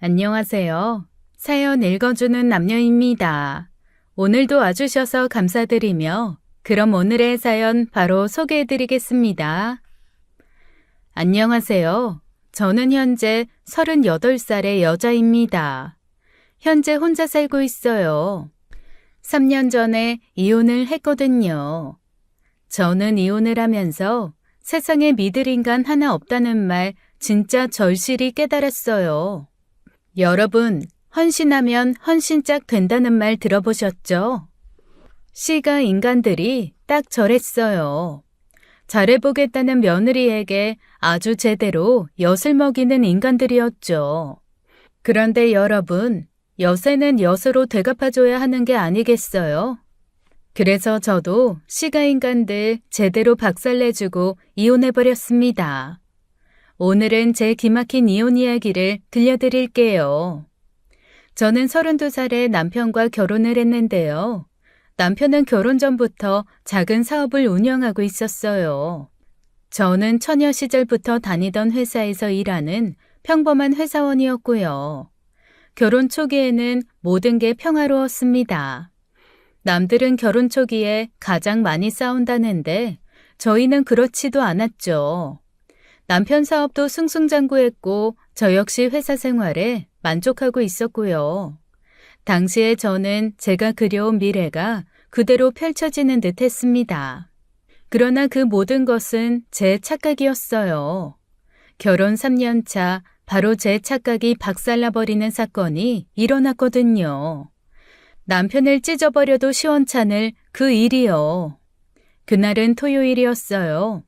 안녕하세요. 사연 읽어주는 남녀입니다. 오늘도 와주셔서 감사드리며 그럼 오늘의 사연 바로 소개해드리겠습니다. 안녕하세요. 저는 현재 38살의 여자입니다. 현재 혼자 살고 있어요. 3년 전에 이혼을 했거든요. 저는 이혼을 하면서 세상에 믿을 인간 하나 없다는 말 진짜 절실히 깨달았어요. 여러분, 헌신하면 헌신짝 된다는 말 들어보셨죠? 시가 인간들이 딱 저랬어요. 잘해보겠다는 며느리에게 아주 제대로 엿을 먹이는 인간들이었죠. 그런데 여러분, 엿에는 엿으로 되갚아줘야 하는 게 아니겠어요? 그래서 저도 시가 인간들 제대로 박살내주고 이혼해버렸습니다. 오늘은 제 기막힌 이혼 이야기를 들려드릴게요. 저는 32살에 남편과 결혼을 했는데요. 남편은 결혼 전부터 작은 사업을 운영하고 있었어요. 저는 처녀 시절부터 다니던 회사에서 일하는 평범한 회사원이었고요. 결혼 초기에는 모든 게 평화로웠습니다. 남들은 결혼 초기에 가장 많이 싸운다는데 저희는 그렇지도 않았죠. 남편 사업도 승승장구했고 저 역시 회사 생활에 만족하고 있었고요. 당시에 저는 제가 그려온 미래가 그대로 펼쳐지는 듯 했습니다. 그러나 그 모든 것은 제 착각이었어요. 결혼 3년 차 바로 제 착각이 박살나버리는 사건이 일어났거든요. 남편을 찢어버려도 시원찮을 그 일이요. 그날은 토요일이었어요.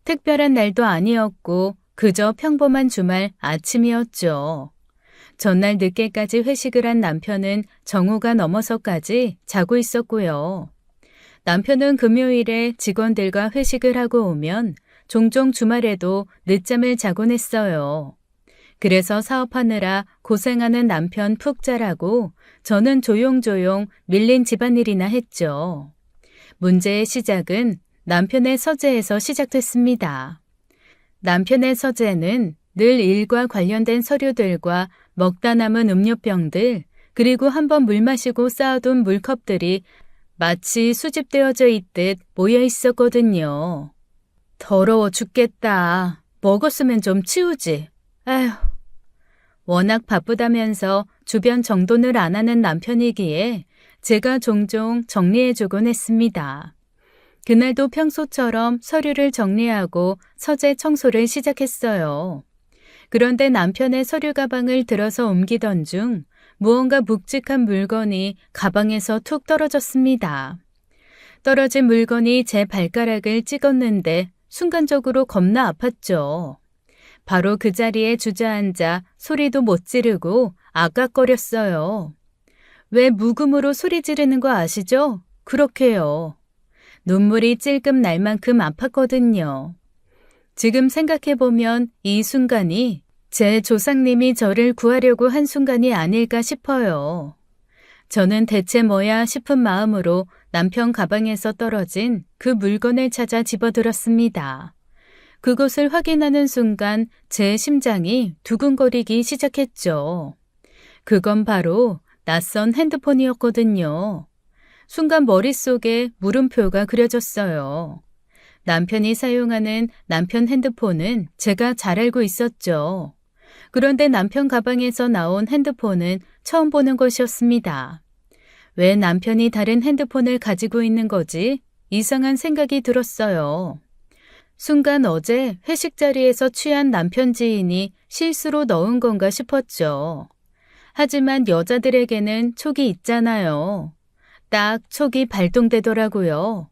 특별한 날도 아니었고 그저 평범한 주말 아침이었죠. 전날 늦게까지 회식을 한 남편은 정오가 넘어서까지 자고 있었고요. 남편은 금요일에 직원들과 회식을 하고 오면 종종 주말에도 늦잠을 자곤 했어요. 그래서 사업하느라 고생하는 남편 푹 자라고 저는 조용조용 밀린 집안일이나 했죠. 문제의 시작은 남편의 서재에서 시작됐습니다. 남편의 서재는 늘 일과 관련된 서류들과 먹다 남은 음료병들, 그리고 한번 물 마시고 쌓아둔 물컵들이 마치 수집되어져 있듯 모여 있었거든요. 더러워 죽겠다. 먹었으면 좀 치우지. 아휴. 워낙 바쁘다면서 주변 정돈을 안 하는 남편이기에 제가 종종 정리해주곤 했습니다. 그날도 평소처럼 서류를 정리하고 서재 청소를 시작했어요. 그런데 남편의 서류 가방을 들어서 옮기던 중 무언가 묵직한 물건이 가방에서 툭 떨어졌습니다. 떨어진 물건이 제 발가락을 찍었는데 순간적으로 겁나 아팠죠. 바로 그 자리에 주저앉아 소리도 못 지르고 아깍거렸어요. 왜 묵음으로 소리 지르는 거 아시죠? 그렇게요. 눈물이 찔끔 날 만큼 아팠거든요. 지금 생각해보면 이 순간이 제 조상님이 저를 구하려고 한 순간이 아닐까 싶어요. 저는 대체 뭐야 싶은 마음으로 남편 가방에서 떨어진 그 물건을 찾아 집어들었습니다. 그것을 확인하는 순간 제 심장이 두근거리기 시작했죠. 그건 바로 낯선 핸드폰이었거든요. 순간 머릿속에 물음표가 그려졌어요. 남편이 사용하는 남편 핸드폰은 제가 잘 알고 있었죠. 그런데 남편 가방에서 나온 핸드폰은 처음 보는 것이었습니다. 왜 남편이 다른 핸드폰을 가지고 있는 거지? 이상한 생각이 들었어요. 순간 어제 회식 자리에서 취한 남편 지인이 실수로 넣은 건가 싶었죠. 하지만 여자들에게는 촉이 있잖아요. 딱 촉이 발동되더라고요.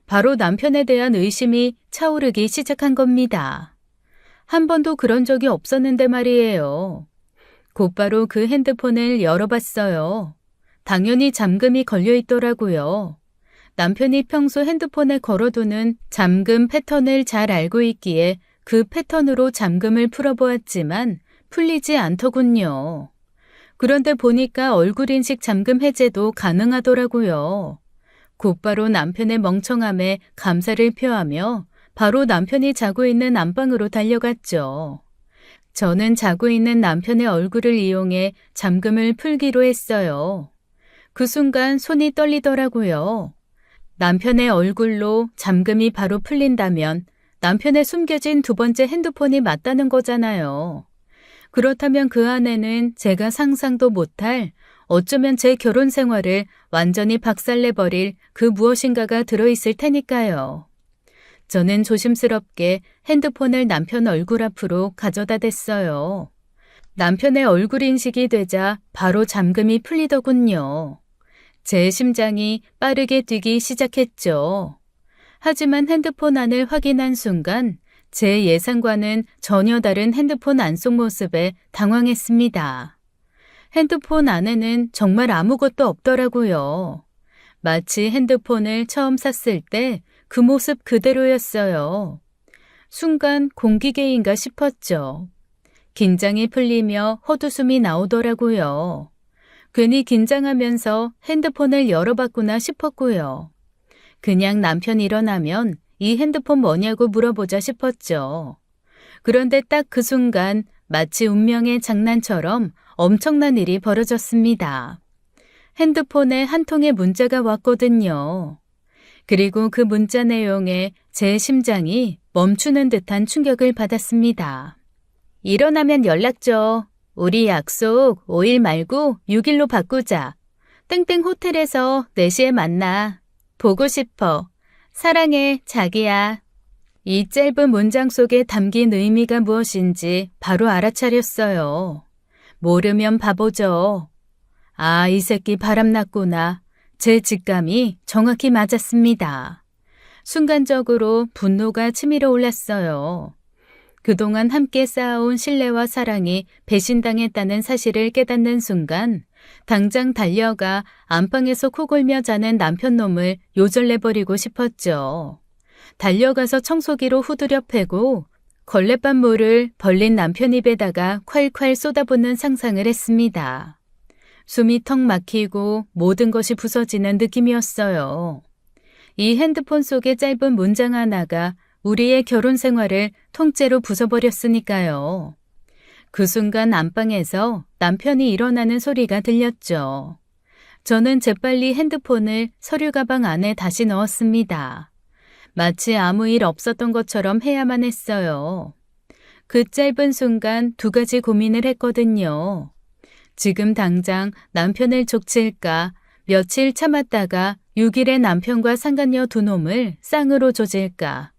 바로 남편에 대한 의심이 차오르기 시작한 겁니다. 한 번도 그런 적이 없었는데 말이에요. 곧바로 그 핸드폰을 열어봤어요. 당연히 잠금이 걸려 있더라고요. 남편이 평소 핸드폰에 걸어두는 잠금 패턴을 잘 알고 있기에 그 패턴으로 잠금을 풀어보았지만 풀리지 않더군요. 그런데 보니까 얼굴 인식 잠금 해제도 가능하더라고요. 곧바로 남편의 멍청함에 감사를 표하며 바로 남편이 자고 있는 안방으로 달려갔죠. 저는 자고 있는 남편의 얼굴을 이용해 잠금을 풀기로 했어요. 그 순간 손이 떨리더라고요. 남편의 얼굴로 잠금이 바로 풀린다면 남편의 숨겨진 두 번째 핸드폰이 맞다는 거잖아요. 그렇다면 그 안에는 제가 상상도 못할 어쩌면 제 결혼 생활을 완전히 박살내버릴 그 무엇인가가 들어있을 테니까요. 저는 조심스럽게 핸드폰을 남편 얼굴 앞으로 가져다 댔어요. 남편의 얼굴 인식이 되자 바로 잠금이 풀리더군요. 제 심장이 빠르게 뛰기 시작했죠. 하지만 핸드폰 안을 확인한 순간 제 예상과는 전혀 다른 핸드폰 안속 모습에 당황했습니다. 핸드폰 안에는 정말 아무것도 없더라고요. 마치 핸드폰을 처음 샀을 때 그 모습 그대로였어요. 순간 공기계인가 싶었죠. 긴장이 풀리며 헛웃음이 나오더라고요. 괜히 긴장하면서 핸드폰을 열어봤구나 싶었고요. 그냥 남편 일어나면 이 핸드폰 뭐냐고 물어보자 싶었죠. 그런데 딱 그 순간 마치 운명의 장난처럼 엄청난 일이 벌어졌습니다. 핸드폰에 한 통의 문자가 왔거든요. 그리고 그 문자 내용에 제 심장이 멈추는 듯한 충격을 받았습니다. 일어나면 연락 줘. 우리 약속 5일 말고 6일로 바꾸자. 땡땡 호텔에서 4시에 만나. 보고 싶어. 사랑해, 자기야. 이 짧은 문장 속에 담긴 의미가 무엇인지 바로 알아차렸어요. 모르면 바보죠. 아, 이 새끼 바람났구나. 제 직감이 정확히 맞았습니다. 순간적으로 분노가 치밀어 올랐어요. 그동안 함께 쌓아온 신뢰와 사랑이 배신당했다는 사실을 깨닫는 순간 당장 달려가 안방에서 코골며 자는 남편 놈을 요절내버리고 싶었죠. 달려가서 청소기로 후드려 패고 걸레밥 물을 벌린 남편 입에다가 콸콸 쏟아붓는 상상을 했습니다. 숨이 턱 막히고 모든 것이 부서지는 느낌이었어요. 이 핸드폰 속의 짧은 문장 하나가 우리의 결혼 생활을 통째로 부숴버렸으니까요. 그 순간 안방에서 남편이 일어나는 소리가 들렸죠. 저는 재빨리 핸드폰을 서류 가방 안에 다시 넣었습니다. 마치 아무 일 없었던 것처럼 해야만 했어요. 그 짧은 순간 두 가지 고민을 했거든요. 지금 당장 남편을 족칠까, 며칠 참았다가 6일의 남편과 상간녀 두 놈을 쌍으로 조질까.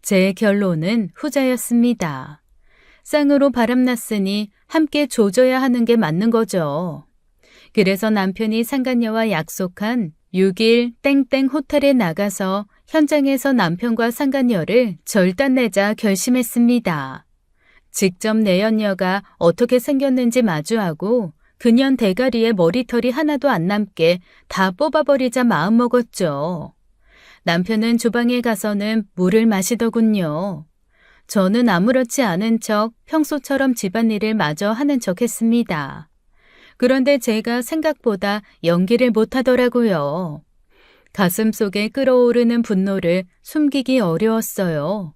제 결론은 후자였습니다. 쌍으로 바람났으니 함께 조져야 하는 게 맞는 거죠. 그래서 남편이 상간녀와 약속한 6일 땡땡 호텔에 나가서 현장에서 남편과 상간녀를 절단내자 결심했습니다. 직접 내연녀가 어떻게 생겼는지 마주하고 그년 대가리에 머리털이 하나도 안 남게 다 뽑아버리자 마음먹었죠. 남편은 주방에 가서는 물을 마시더군요. 저는 아무렇지 않은 척 평소처럼 집안일을 마저 하는 척 했습니다. 그런데 제가 생각보다 연기를 못하더라고요. 가슴 속에 끓어오르는 분노를 숨기기 어려웠어요.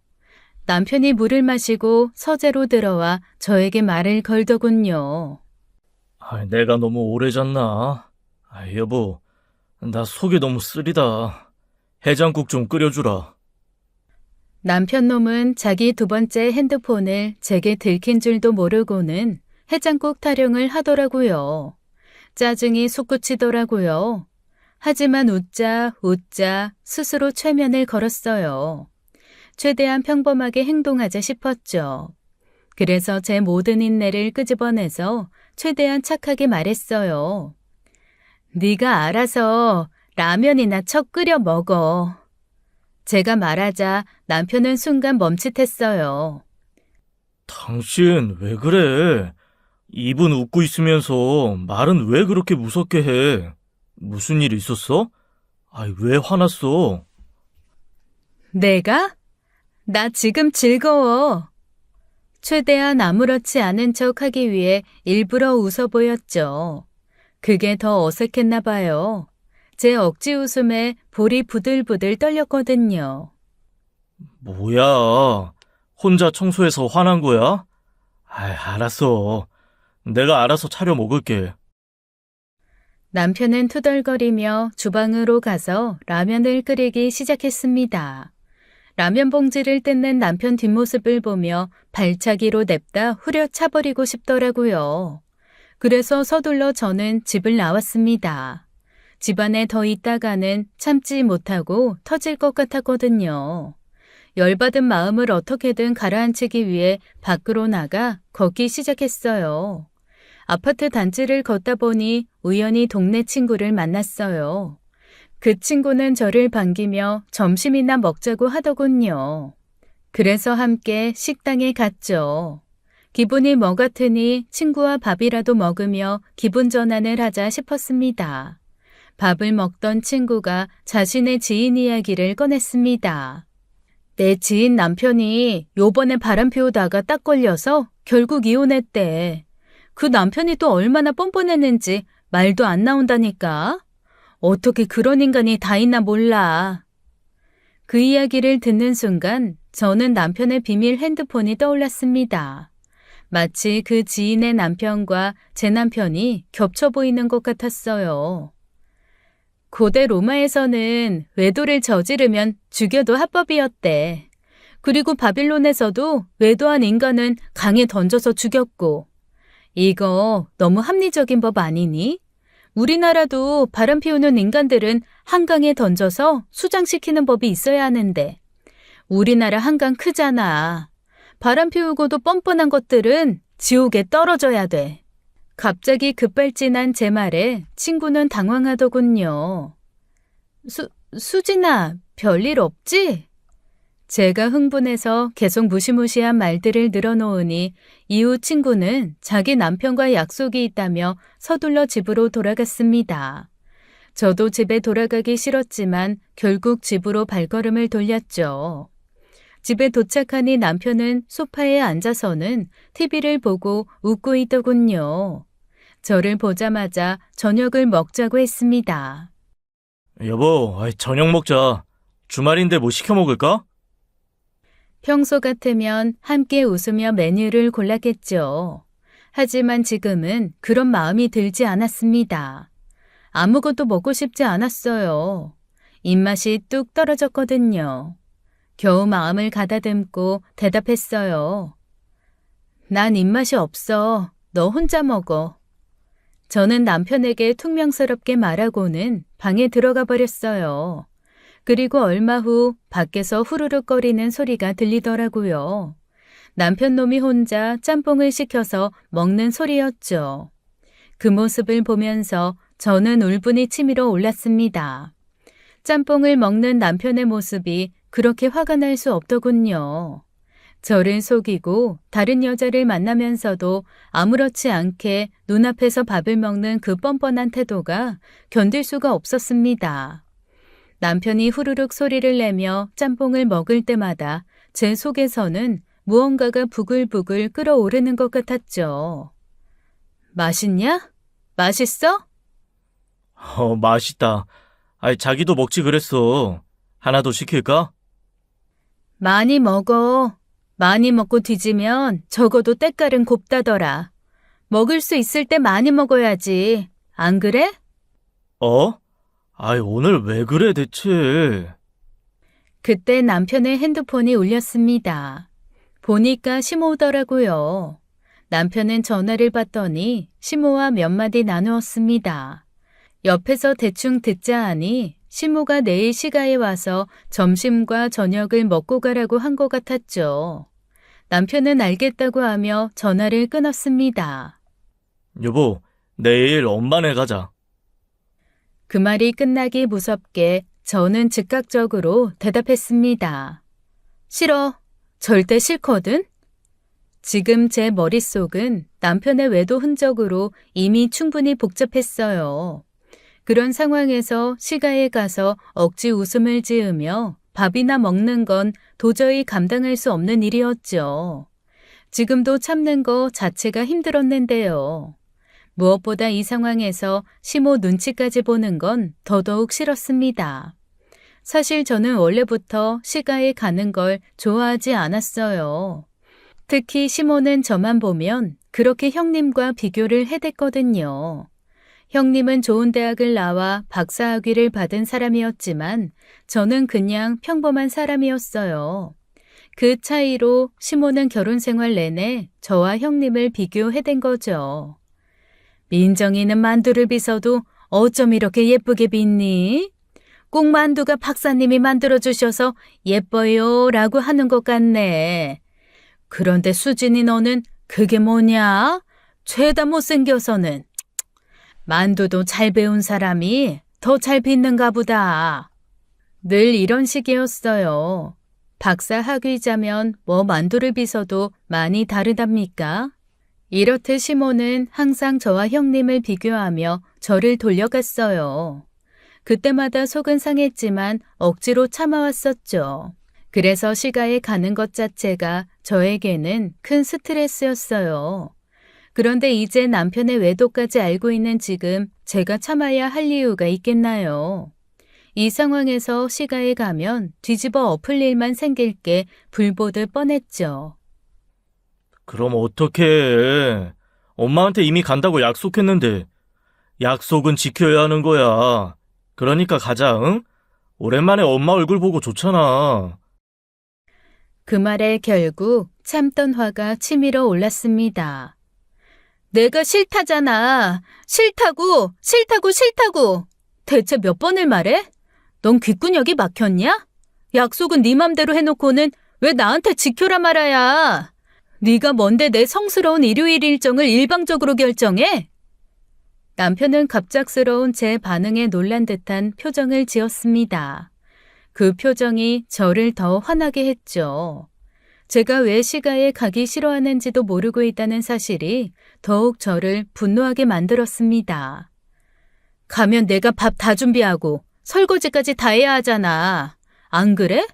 남편이 물을 마시고 서재로 들어와 저에게 말을 걸더군요. 내가 너무 오래 잤나? 여보, 나 속이 너무 쓰리다. 해장국 좀 끓여주라. 남편 놈은 자기 두 번째 핸드폰을 제게 들킨 줄도 모르고는 해장국 타령을 하더라고요. 짜증이 솟구치더라고요. 하지만 웃자 스스로 최면을 걸었어요. 최대한 평범하게 행동하자 싶었죠. 그래서 제 모든 인내를 끄집어내서 최대한 착하게 말했어요. 네가 알아서 라면이나 척 끓여 먹어. 제가 말하자 남편은 순간 멈칫했어요. 당신 왜 그래? 입은 웃고 있으면서 말은 왜 그렇게 무섭게 해? 무슨 일 있었어? 왜 화났어? 내가? 나 지금 즐거워. 최대한 아무렇지 않은 척 하기 위해 일부러 웃어 보였죠. 그게 더 어색했나 봐요. 제 억지 웃음에 볼이 부들부들 떨렸거든요. 뭐야? 혼자 청소해서 화난 거야? 알았어. 내가 알아서 차려 먹을게. 남편은 투덜거리며 주방으로 가서 라면을 끓이기 시작했습니다. 라면 봉지를 뜯는 남편 뒷모습을 보며 발차기로 냅다 후려차버리고 싶더라고요. 그래서 서둘러 저는 집을 나왔습니다. 집안에 더 있다가는 참지 못하고 터질 것 같았거든요. 열받은 마음을 어떻게든 가라앉히기 위해 밖으로 나가 걷기 시작했어요. 아파트 단지를 걷다 보니 우연히 동네 친구를 만났어요. 그 친구는 저를 반기며 점심이나 먹자고 하더군요. 그래서 함께 식당에 갔죠. 기분이 뭐 같으니 친구와 밥이라도 먹으며 기분 전환을 하자 싶었습니다. 밥을 먹던 친구가 자신의 지인 이야기를 꺼냈습니다. 내 지인 남편이 요번에 바람 피우다가 딱 걸려서 결국 이혼했대. 그 남편이 또 얼마나 뻔뻔했는지 말도 안 나온다니까. 어떻게 그런 인간이 다 있나 몰라. 그 이야기를 듣는 순간 저는 남편의 비밀 핸드폰이 떠올랐습니다. 마치 그 지인의 남편과 제 남편이 겹쳐 보이는 것 같았어요. 고대 로마에서는 외도를 저지르면 죽여도 합법이었대. 그리고 바빌론에서도 외도한 인간은 강에 던져서 죽였고. 이거 너무 합리적인 법 아니니? 우리나라도 바람 피우는 인간들은 한강에 던져서 수장시키는 법이 있어야 하는데. 우리나라 한강 크잖아. 바람 피우고도 뻔뻔한 것들은 지옥에 떨어져야 돼. 갑자기 급발진한 제 말에 친구는 당황하더군요. 수진아, 별일 없지? 제가 흥분해서 계속 무시무시한 말들을 늘어놓으니 이후 친구는 자기 남편과 약속이 있다며 서둘러 집으로 돌아갔습니다. 저도 집에 돌아가기 싫었지만 결국 집으로 발걸음을 돌렸죠. 집에 도착하니 남편은 소파에 앉아서는 TV를 보고 웃고 있더군요. 저를 보자마자 저녁을 먹자고 했습니다. 여보, 저녁 먹자. 주말인데 뭐 시켜 먹을까? 평소 같으면 함께 웃으며 메뉴를 골랐겠죠. 하지만 지금은 그런 마음이 들지 않았습니다. 아무것도 먹고 싶지 않았어요. 입맛이 뚝 떨어졌거든요. 겨우 마음을 가다듬고 대답했어요. 난 입맛이 없어. 너 혼자 먹어. 저는 남편에게 퉁명스럽게 말하고는 방에 들어가 버렸어요. 그리고 얼마 후 밖에서 후루룩거리는 소리가 들리더라고요. 남편 놈이 혼자 짬뽕을 시켜서 먹는 소리였죠. 그 모습을 보면서 저는 울분이 치밀어 올랐습니다. 짬뽕을 먹는 남편의 모습이 그렇게 화가 날 수 없더군요. 저를 속이고 다른 여자를 만나면서도 아무렇지 않게 눈앞에서 밥을 먹는 그 뻔뻔한 태도가 견딜 수가 없었습니다. 남편이 후루룩 소리를 내며 짬뽕을 먹을 때마다 제 속에서는 무언가가 부글부글 끓어오르는 것 같았죠. 맛있냐? 맛있어? 맛있다. 자기도 먹지 그랬어. 하나 더 시킬까? 많이 먹어. 많이 먹고 뒤지면 적어도 때깔은 곱다더라. 먹을 수 있을 때 많이 먹어야지. 안 그래? 오늘 왜 그래 대체? 그때 남편의 핸드폰이 울렸습니다. 보니까 시모더라고요. 남편은 전화를 받더니 시모와 몇 마디 나누었습니다. 옆에서 대충 듣자 하니 시모가 내일 시가에 와서 점심과 저녁을 먹고 가라고 한 것 같았죠. 남편은 알겠다고 하며 전화를 끊었습니다. 여보, 내일 엄마네 가자. 그 말이 끝나기 무섭게 저는 즉각적으로 대답했습니다. 싫어. 절대 싫거든. 지금 제 머릿속은 남편의 외도 흔적으로 이미 충분히 복잡했어요. 그런 상황에서 시가에 가서 억지 웃음을 지으며 밥이나 먹는 건 도저히 감당할 수 없는 일이었죠. 지금도 참는 거 자체가 힘들었는데요. 무엇보다 이 상황에서 시모 눈치까지 보는 건 더더욱 싫었습니다. 사실 저는 원래부터 시가에 가는 걸 좋아하지 않았어요. 특히 시모는 저만 보면 그렇게 형님과 비교를 해댔거든요. 형님은 좋은 대학을 나와 박사학위를 받은 사람이었지만 저는 그냥 평범한 사람이었어요. 그 차이로 시모는 결혼 생활 내내 저와 형님을 비교해댄 거죠. 민정이는 만두를 빚어도 어쩜 이렇게 예쁘게 빚니? 꼭 만두가 박사님이 만들어주셔서 예뻐요 라고 하는 것 같네. 그런데 수진이 너는 그게 뭐냐? 죄다 못생겨서는. 만두도 잘 배운 사람이 더 잘 빚는가 보다. 늘 이런 식이었어요. 박사 학위자면 뭐 만두를 빚어도 많이 다르답니까? 이렇듯 시모는 항상 저와 형님을 비교하며 저를 돌려갔어요. 그때마다 속은 상했지만 억지로 참아왔었죠. 그래서 시가에 가는 것 자체가 저에게는 큰 스트레스였어요. 그런데 이제 남편의 외도까지 알고 있는 지금 제가 참아야 할 이유가 있겠나요? 이 상황에서 시가에 가면 뒤집어 엎을 일만 생길 게 불보듯 뻔했죠. 그럼 어떡해. 엄마한테 이미 간다고 약속했는데. 약속은 지켜야 하는 거야. 그러니까 가자, 응? 오랜만에 엄마 얼굴 보고 좋잖아. 그 말에 결국 참던 화가 치밀어 올랐습니다. 내가 싫다잖아. 싫다고, 싫다고, 싫다고. 대체 몇 번을 말해? 넌 귓구녕이 막혔냐? 약속은 네 맘대로 해놓고는 왜 나한테 지켜라 말아야. 네가 뭔데 내 성스러운 일요일 일정을 일방적으로 결정해? 남편은 갑작스러운 제 반응에 놀란 듯한 표정을 지었습니다. 그 표정이 저를 더 화나게 했죠. 제가 왜 시가에 가기 싫어하는지도 모르고 있다는 사실이 더욱 저를 분노하게 만들었습니다. 가면 내가 밥 다 준비하고 설거지까지 다 해야 하잖아. 안 그래?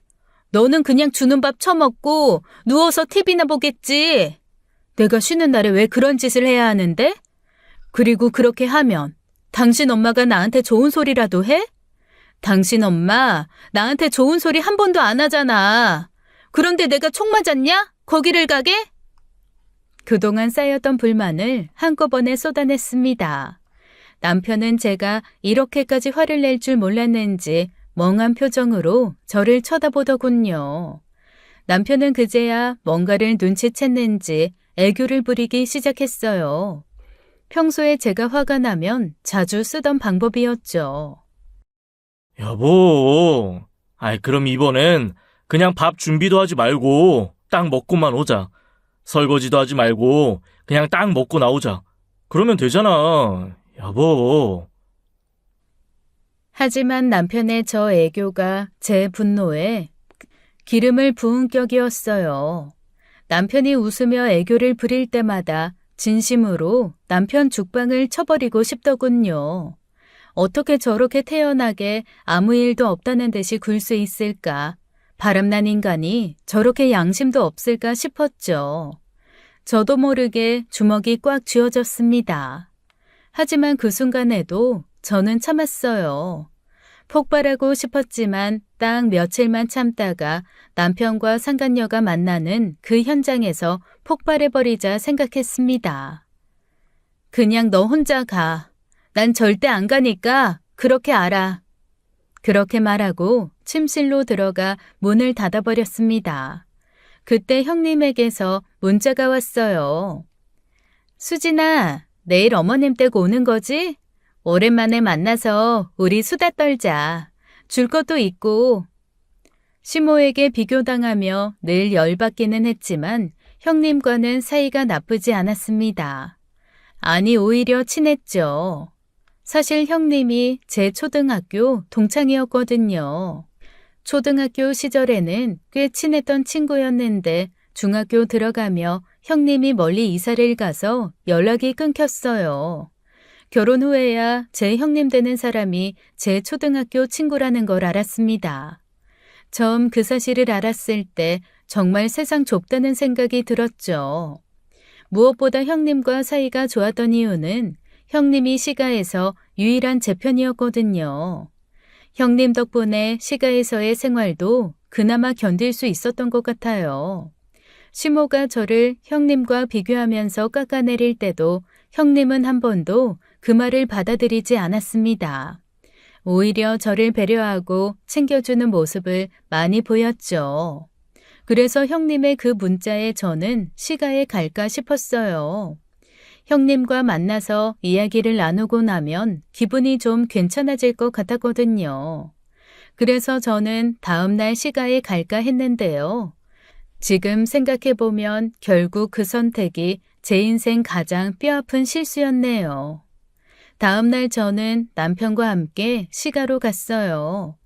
너는 그냥 주는 밥 처먹고 누워서 TV나 보겠지. 내가 쉬는 날에 왜 그런 짓을 해야 하는데? 그리고 그렇게 하면 당신 엄마가 나한테 좋은 소리라도 해? 당신 엄마 나한테 좋은 소리 한 번도 안 하잖아. 그런데 내가 총 맞았냐? 거기를 가게? 그동안 쌓였던 불만을 한꺼번에 쏟아냈습니다. 남편은 제가 이렇게까지 화를 낼 줄 몰랐는지 멍한 표정으로 저를 쳐다보더군요. 남편은 그제야 뭔가를 눈치챘는지 애교를 부리기 시작했어요. 평소에 제가 화가 나면 자주 쓰던 방법이었죠. 여보. 그럼 이번엔 그냥 밥 준비도 하지 말고 딱 먹고만 오자. 설거지도 하지 말고 그냥 딱 먹고 나오자. 그러면 되잖아. 여보. 하지만 남편의 저 애교가 제 분노에 기름을 부은 격이었어요. 남편이 웃으며 애교를 부릴 때마다 진심으로 남편 죽방을 쳐버리고 싶더군요. 어떻게 저렇게 태연하게 아무 일도 없다는 듯이 굴 수 있을까? 바람난 인간이 저렇게 양심도 없을까 싶었죠. 저도 모르게 주먹이 꽉 쥐어졌습니다. 하지만 그 순간에도 저는 참았어요. 폭발하고 싶었지만 딱 며칠만 참다가 남편과 상간녀가 만나는 그 현장에서 폭발해버리자 생각했습니다. 그냥 너 혼자 가. 난 절대 안 가니까 그렇게 알아. 그렇게 말하고 침실로 들어가 문을 닫아버렸습니다. 그때 형님에게서 문자가 왔어요. 수진아, 내일 어머님 댁 오는 거지? 오랜만에 만나서 우리 수다 떨자. 줄 것도 있고. 시모에게 비교당하며 늘 열받기는 했지만 형님과는 사이가 나쁘지 않았습니다. 아니, 오히려 친했죠. 사실 형님이 제 초등학교 동창이었거든요. 초등학교 시절에는 꽤 친했던 친구였는데 중학교 들어가며 형님이 멀리 이사를 가서 연락이 끊겼어요. 결혼 후에야 제 형님 되는 사람이 제 초등학교 친구라는 걸 알았습니다. 처음 그 사실을 알았을 때 정말 세상 좁다는 생각이 들었죠. 무엇보다 형님과 사이가 좋았던 이유는 형님이 시가에서 유일한 제 편이었거든요. 형님 덕분에 시가에서의 생활도 그나마 견딜 수 있었던 것 같아요. 시모가 저를 형님과 비교하면서 깎아내릴 때도 형님은 한 번도 그 말을 받아들이지 않았습니다. 오히려 저를 배려하고 챙겨주는 모습을 많이 보였죠. 그래서 형님의 그 문자에 저는 시가에 갈까 싶었어요. 형님과 만나서 이야기를 나누고 나면 기분이 좀 괜찮아질 것 같았거든요. 그래서 저는 다음날 시가에 갈까 했는데요. 지금 생각해보면 결국 그 선택이 제 인생 가장 뼈아픈 실수였네요. 다음날 저는 남편과 함께 시가로 갔어요.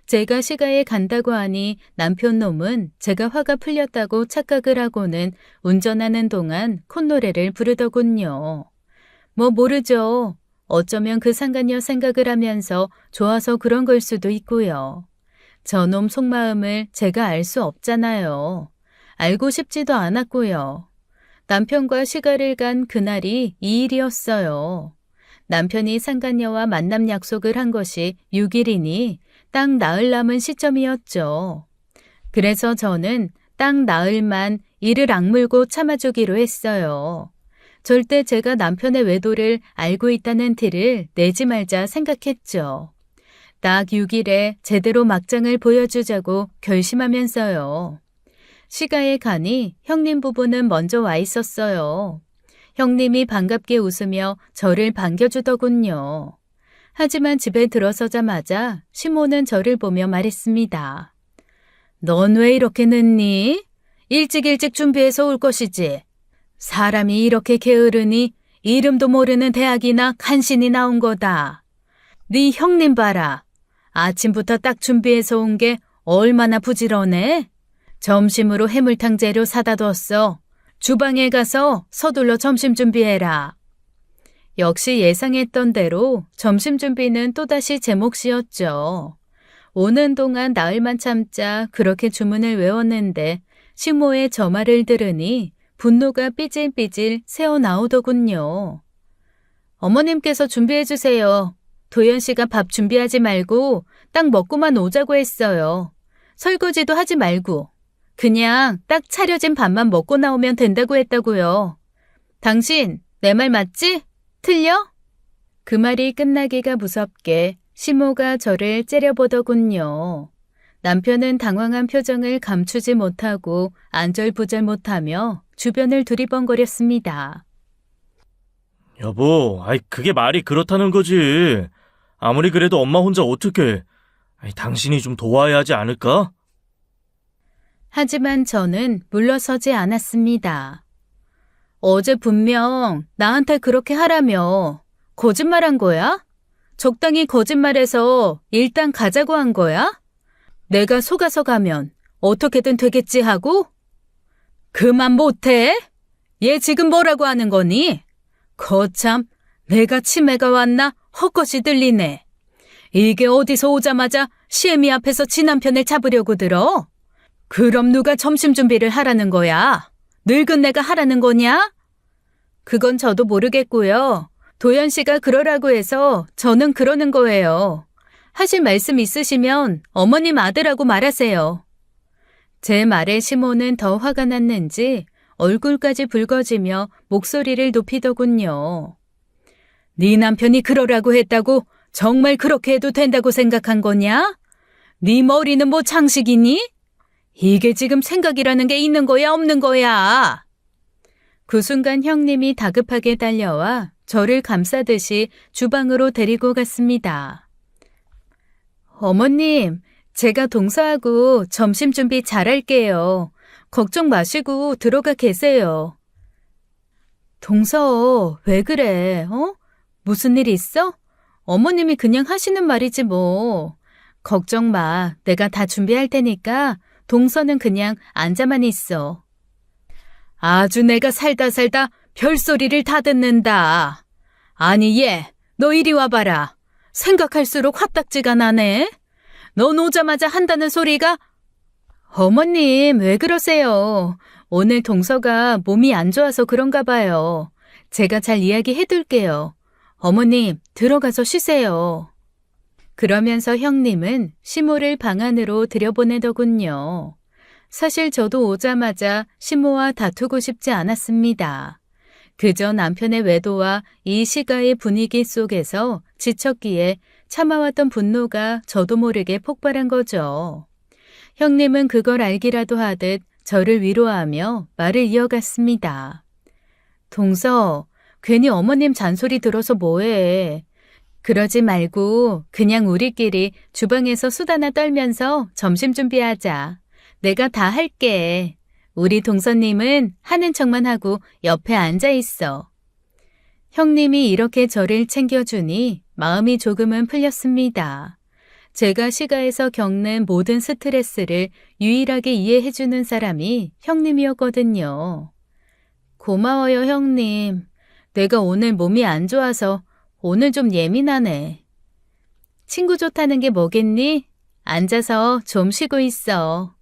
제가 시가에 간다고 하니 남편 놈은 제가 화가 풀렸다고 착각을 하고는 운전하는 동안 콧노래를 부르더군요. 뭐 모르죠. 어쩌면 그 상간녀 생각을 하면서 좋아서 그런 걸 수도 있고요. 저놈 속마음을 제가 알 수 없잖아요. 알고 싶지도 않았고요. 남편과 시가를 간 그날이 2일이었어요. 남편이 상간녀와 만남 약속을 한 것이 6일이니 딱 나흘 남은 시점이었죠. 그래서 저는 딱 나흘만 이를 악물고 참아주기로 했어요. 절대 제가 남편의 외도를 알고 있다는 티를 내지 말자 생각했죠. 딱 6일에 제대로 막장을 보여주자고 결심하면서요. 시가에 가니 형님 부부는 먼저 와 있었어요. 형님이 반갑게 웃으며 저를 반겨주더군요. 하지만 집에 들어서자마자 시모는 저를 보며 말했습니다. 넌 왜 이렇게 늦니? 일찍 준비해서 올 것이지. 사람이 이렇게 게으르니 이름도 모르는 대학이나 간신히 나온 거다. 네 형님 봐라. 아침부터 딱 준비해서 온 게 얼마나 부지런해? 점심으로 해물탕 재료 사다 뒀어. 주방에 가서 서둘러 점심 준비해라. 역시 예상했던 대로 점심 준비는 또다시 제 몫이었죠. 오는 동안 나흘만 참자 그렇게 주문을 외웠는데 시모의 저 말을 들으니 분노가 삐질삐질 새어나오더군요. 어머님께서 준비해 주세요. 도연 씨가 밥 준비하지 말고 딱 먹고만 오자고 했어요. 설거지도 하지 말고 그냥 딱 차려진 밥만 먹고 나오면 된다고 했다고요. 당신 내 말 맞지? 틀려? 그 말이 끝나기가 무섭게 시모가 저를 째려보더군요. 남편은 당황한 표정을 감추지 못하고 안절부절 못하며 주변을 두리번거렸습니다. 여보, 그게 말이 그렇다는 거지. 아무리 그래도 엄마 혼자 어떡해. 당신이 좀 도와야 하지 않을까? 하지만 저는 물러서지 않았습니다. 어제 분명 나한테 그렇게 하라며 거짓말한 거야? 적당히 거짓말해서 일단 가자고 한 거야? 내가 속아서 가면 어떻게든 되겠지 하고? 그만 못해? 얘 지금 뭐라고 하는 거니? 거참, 내가 치매가 왔나 헛것이 들리네. 이게 어디서 오자마자 시애미 앞에서 지 남편을 잡으려고 들어? 그럼 누가 점심 준비를 하라는 거야? 늙은 내가 하라는 거냐? 그건 저도 모르겠고요. 도연 씨가 그러라고 해서 저는 그러는 거예요. 하실 말씀 있으시면 어머님 아들하고 말하세요. 제 말에 시모는 더 화가 났는지 얼굴까지 붉어지며 목소리를 높이더군요. 네 남편이 그러라고 했다고 정말 그렇게 해도 된다고 생각한 거냐? 네 머리는 뭐 장식이니? 이게 지금 생각이라는 게 있는 거야 없는 거야? 그 순간 형님이 다급하게 달려와 저를 감싸듯이 주방으로 데리고 갔습니다. 어머님, 제가 동서하고 점심 준비 잘할게요. 걱정 마시고 들어가 계세요. 동서, 왜 그래? 무슨 일 있어? 어머님이 그냥 하시는 말이지 뭐. 걱정 마. 내가 다 준비할 테니까 동서는 그냥 앉아만 있어. 아주 내가 살다 별소리를 다 듣는다. 아니 너 이리 와봐라. 생각할수록 화딱지가 나네. 넌 오자마자 한다는 소리가. 어머님 왜 그러세요? 오늘 동서가 몸이 안 좋아서 그런가 봐요. 제가 잘 이야기해둘게요. 어머님 들어가서 쉬세요. 그러면서 형님은 시모를 방 안으로 들여보내더군요. 사실 저도 오자마자 시모와 다투고 싶지 않았습니다. 그저 남편의 외도와 이 시가의 분위기 속에서 지쳤기에 참아왔던 분노가 저도 모르게 폭발한 거죠. 형님은 그걸 알기라도 하듯 저를 위로하며 말을 이어갔습니다. 동서, 괜히 어머님 잔소리 들어서 뭐해. 그러지 말고 그냥 우리끼리 주방에서 수다나 떨면서 점심 준비하자. 내가 다 할게. 우리 동서님은 하는 척만 하고 옆에 앉아 있어. 형님이 이렇게 저를 챙겨주니 마음이 조금은 풀렸습니다. 제가 시가에서 겪는 모든 스트레스를 유일하게 이해해주는 사람이 형님이었거든요. 고마워요, 형님. 내가 오늘 몸이 안 좋아서 오늘 좀 예민하네. 친구 좋다는 게 뭐겠니? 앉아서 좀 쉬고 있어.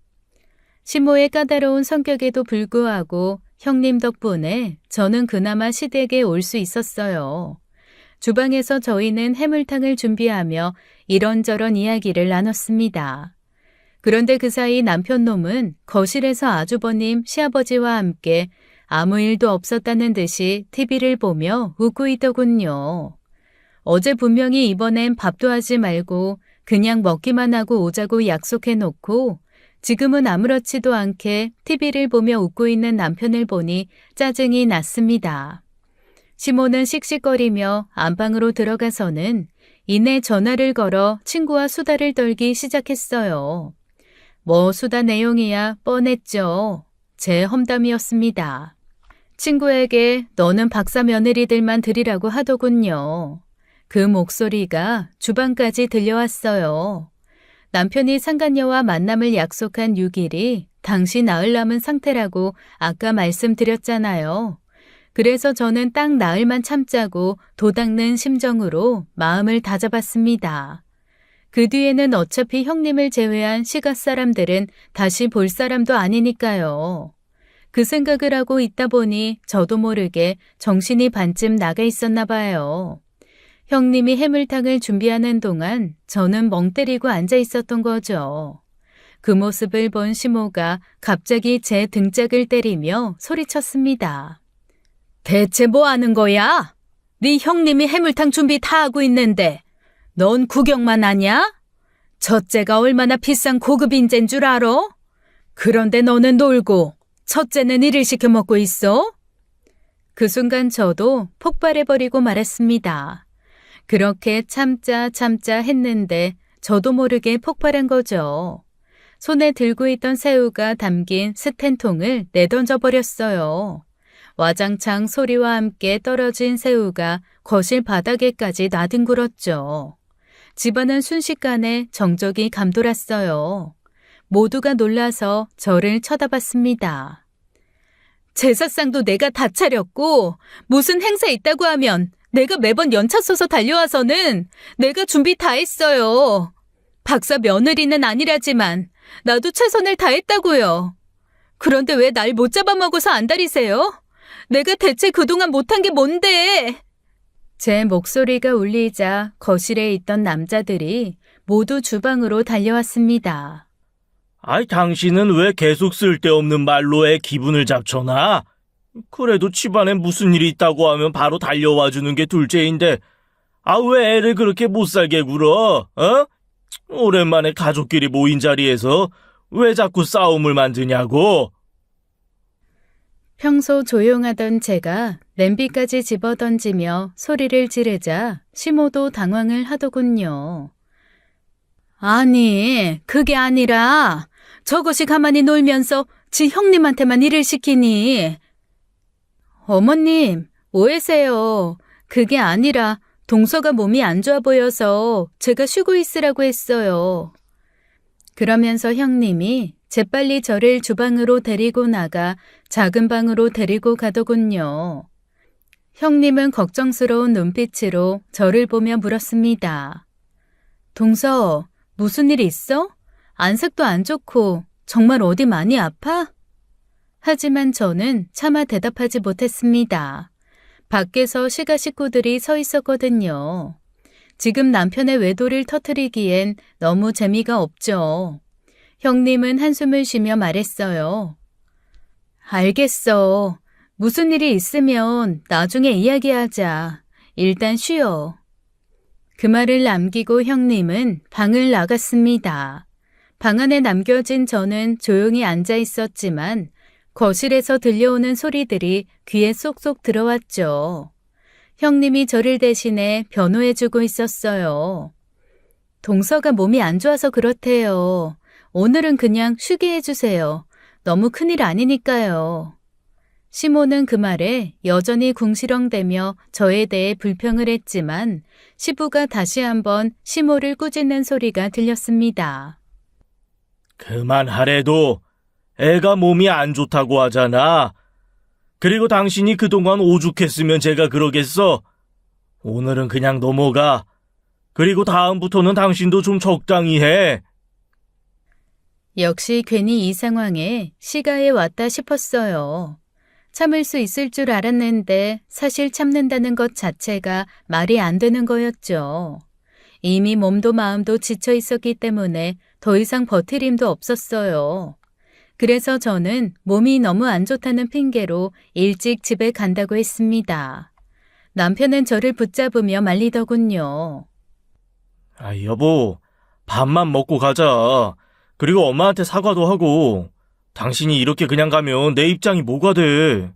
시모의 까다로운 성격에도 불구하고 형님 덕분에 저는 그나마 시댁에 올 수 있었어요. 주방에서 저희는 해물탕을 준비하며 이런저런 이야기를 나눴습니다. 그런데 그 사이 남편 놈은 거실에서 아주버님, 시아버지와 함께 아무 일도 없었다는 듯이 TV를 보며 웃고 있더군요. 어제 분명히 이번엔 밥도 하지 말고 그냥 먹기만 하고 오자고 약속해놓고 지금은 아무렇지도 않게 TV를 보며 웃고 있는 남편을 보니 짜증이 났습니다. 시모는 씩씩거리며 안방으로 들어가서는 이내 전화를 걸어 친구와 수다를 떨기 시작했어요. 뭐 수다 내용이야 뻔했죠. 제 험담이었습니다. 친구에게 너는 박사 며느리들만 들이라고 하더군요. 그 목소리가 주방까지 들려왔어요. 남편이 상간녀와 만남을 약속한 6일이 당시 나흘 남은 상태라고 아까 말씀드렸잖아요. 그래서 저는 딱 나흘만 참자고 도닦는 심정으로 마음을 다잡았습니다. 그 뒤에는 어차피 형님을 제외한 시가 사람들은 다시 볼 사람도 아니니까요. 그 생각을 하고 있다 보니 저도 모르게 정신이 반쯤 나가 있었나 봐요. 형님이 해물탕을 준비하는 동안 저는 멍 때리고 앉아 있었던 거죠. 그 모습을 본 시모가 갑자기 제 등짝을 때리며 소리쳤습니다. 대체 뭐 하는 거야? 네 형님이 해물탕 준비 다 하고 있는데 넌 구경만 하냐? 첫째가 얼마나 비싼 고급 인재인 줄 알아? 그런데 너는 놀고 첫째는 일을 시켜 먹고 있어? 그 순간 저도 폭발해버리고 말았습니다. 그렇게 참자 했는데 저도 모르게 폭발한 거죠. 손에 들고 있던 새우가 담긴 스텐통을 내던져 버렸어요. 와장창 소리와 함께 떨어진 새우가 거실 바닥에까지 나뒹굴었죠. 집안은 순식간에 정적이 감돌았어요. 모두가 놀라서 저를 쳐다봤습니다. 제사상도 내가 다 차렸고 무슨 행사 있다고 하면 내가 매번 연차 써서 달려와서는 내가 준비 다 했어요. 박사 며느리는 아니라지만 나도 최선을 다했다고요. 그런데 왜 날 못 잡아먹어서 안달이세요? 내가 대체 그동안 못한 게 뭔데? 제 목소리가 울리자 거실에 있던 남자들이 모두 주방으로 달려왔습니다. 아이, 당신은 왜 계속 쓸데없는 말로 애 기분을 잡쳐나? 그래도 집안에 무슨 일이 있다고 하면 바로 달려와 주는 게 둘째인데, 왜 애를 그렇게 못살게 굴어? 오랜만에 가족끼리 모인 자리에서 왜 자꾸 싸움을 만드냐고? 평소 조용하던 제가 냄비까지 집어던지며 소리를 지르자 시모도 당황을 하더군요. 아니, 그게 아니라 저것이 가만히 놀면서 지 형님한테만 일을 시키니. 어머님, 오해세요. 그게 아니라 동서가 몸이 안 좋아 보여서 제가 쉬고 있으라고 했어요. 그러면서 형님이 재빨리 저를 주방으로 데리고 나가 작은 방으로 데리고 가더군요. 형님은 걱정스러운 눈빛으로 저를 보며 물었습니다. 동서, 무슨 일 있어? 안색도 안 좋고 정말 어디 많이 아파? 하지만 저는 차마 대답하지 못했습니다. 밖에서 시가 식구들이 서 있었거든요. 지금 남편의 외도를 터뜨리기엔 너무 재미가 없죠. 형님은 한숨을 쉬며 말했어요. 알겠어. 무슨 일이 있으면 나중에 이야기하자. 일단 쉬어. 그 말을 남기고 형님은 방을 나갔습니다. 방 안에 남겨진 저는 조용히 앉아 있었지만 거실에서 들려오는 소리들이 귀에 쏙쏙 들어왔죠. 형님이 저를 대신해 변호해주고 있었어요. 동서가 몸이 안 좋아서 그렇대요. 오늘은 그냥 쉬게 해주세요. 너무 큰일 아니니까요. 시모는 그 말에 여전히 궁시렁대며 저에 대해 불평을 했지만 시부가 다시 한번 시모를 꾸짖는 소리가 들렸습니다. 그만하래도 애가 몸이 안 좋다고 하잖아. 그리고 당신이 그동안 오죽했으면 제가 그러겠어. 오늘은 그냥 넘어가. 그리고 다음부터는 당신도 좀 적당히 해. 역시 괜히 이 상황에 시가에 왔다 싶었어요. 참을 수 있을 줄 알았는데 사실 참는다는 것 자체가 말이 안 되는 거였죠. 이미 몸도 마음도 지쳐 있었기 때문에 더 이상 버틸 힘도 없었어요. 그래서 저는 몸이 너무 안 좋다는 핑계로 일찍 집에 간다고 했습니다. 남편은 저를 붙잡으며 말리더군요. 여보, 밥만 먹고 가자. 그리고 엄마한테 사과도 하고. 당신이 이렇게 그냥 가면 내 입장이 뭐가 돼?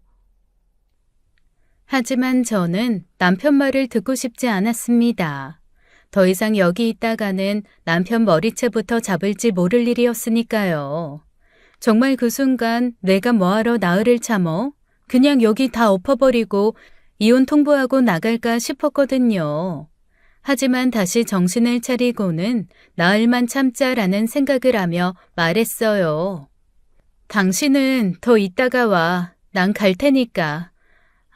하지만 저는 남편 말을 듣고 싶지 않았습니다. 더 이상 여기 있다가는 남편 머리채부터 잡을지 모를 일이었으니까요. 정말 그 순간 내가 뭐하러 나흘을 참어? 그냥 여기 다 엎어버리고 이혼 통보하고 나갈까 싶었거든요. 하지만 다시 정신을 차리고는 나흘만 참자라는 생각을 하며 말했어요. 당신은 더 있다가 와. 난 갈 테니까.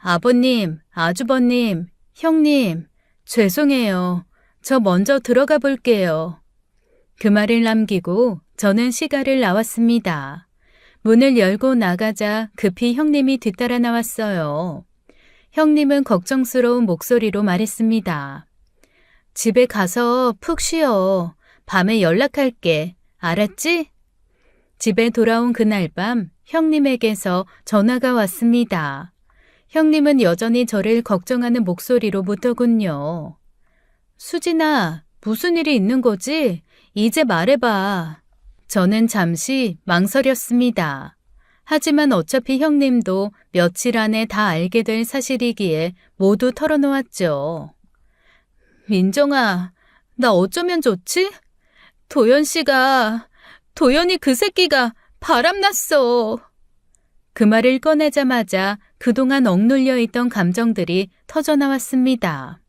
아버님, 아주버님, 형님, 죄송해요. 저 먼저 들어가 볼게요. 그 말을 남기고 저는 시가를 나왔습니다. 문을 열고 나가자 급히 형님이 뒤따라 나왔어요. 형님은 걱정스러운 목소리로 말했습니다. 집에 가서 푹 쉬어. 밤에 연락할게. 알았지? 집에 돌아온 그날 밤 형님에게서 전화가 왔습니다. 형님은 여전히 저를 걱정하는 목소리로 묻더군요. 수진아, 무슨 일이 있는 거지? 이제 말해봐. 저는 잠시 망설였습니다. 하지만 어차피 형님도 며칠 안에 다 알게 될 사실이기에 모두 털어놓았죠. 민정아, 나 어쩌면 좋지? 도연이 그 새끼가 바람났어. 그 말을 꺼내자마자 그동안 억눌려 있던 감정들이 터져나왔습니다.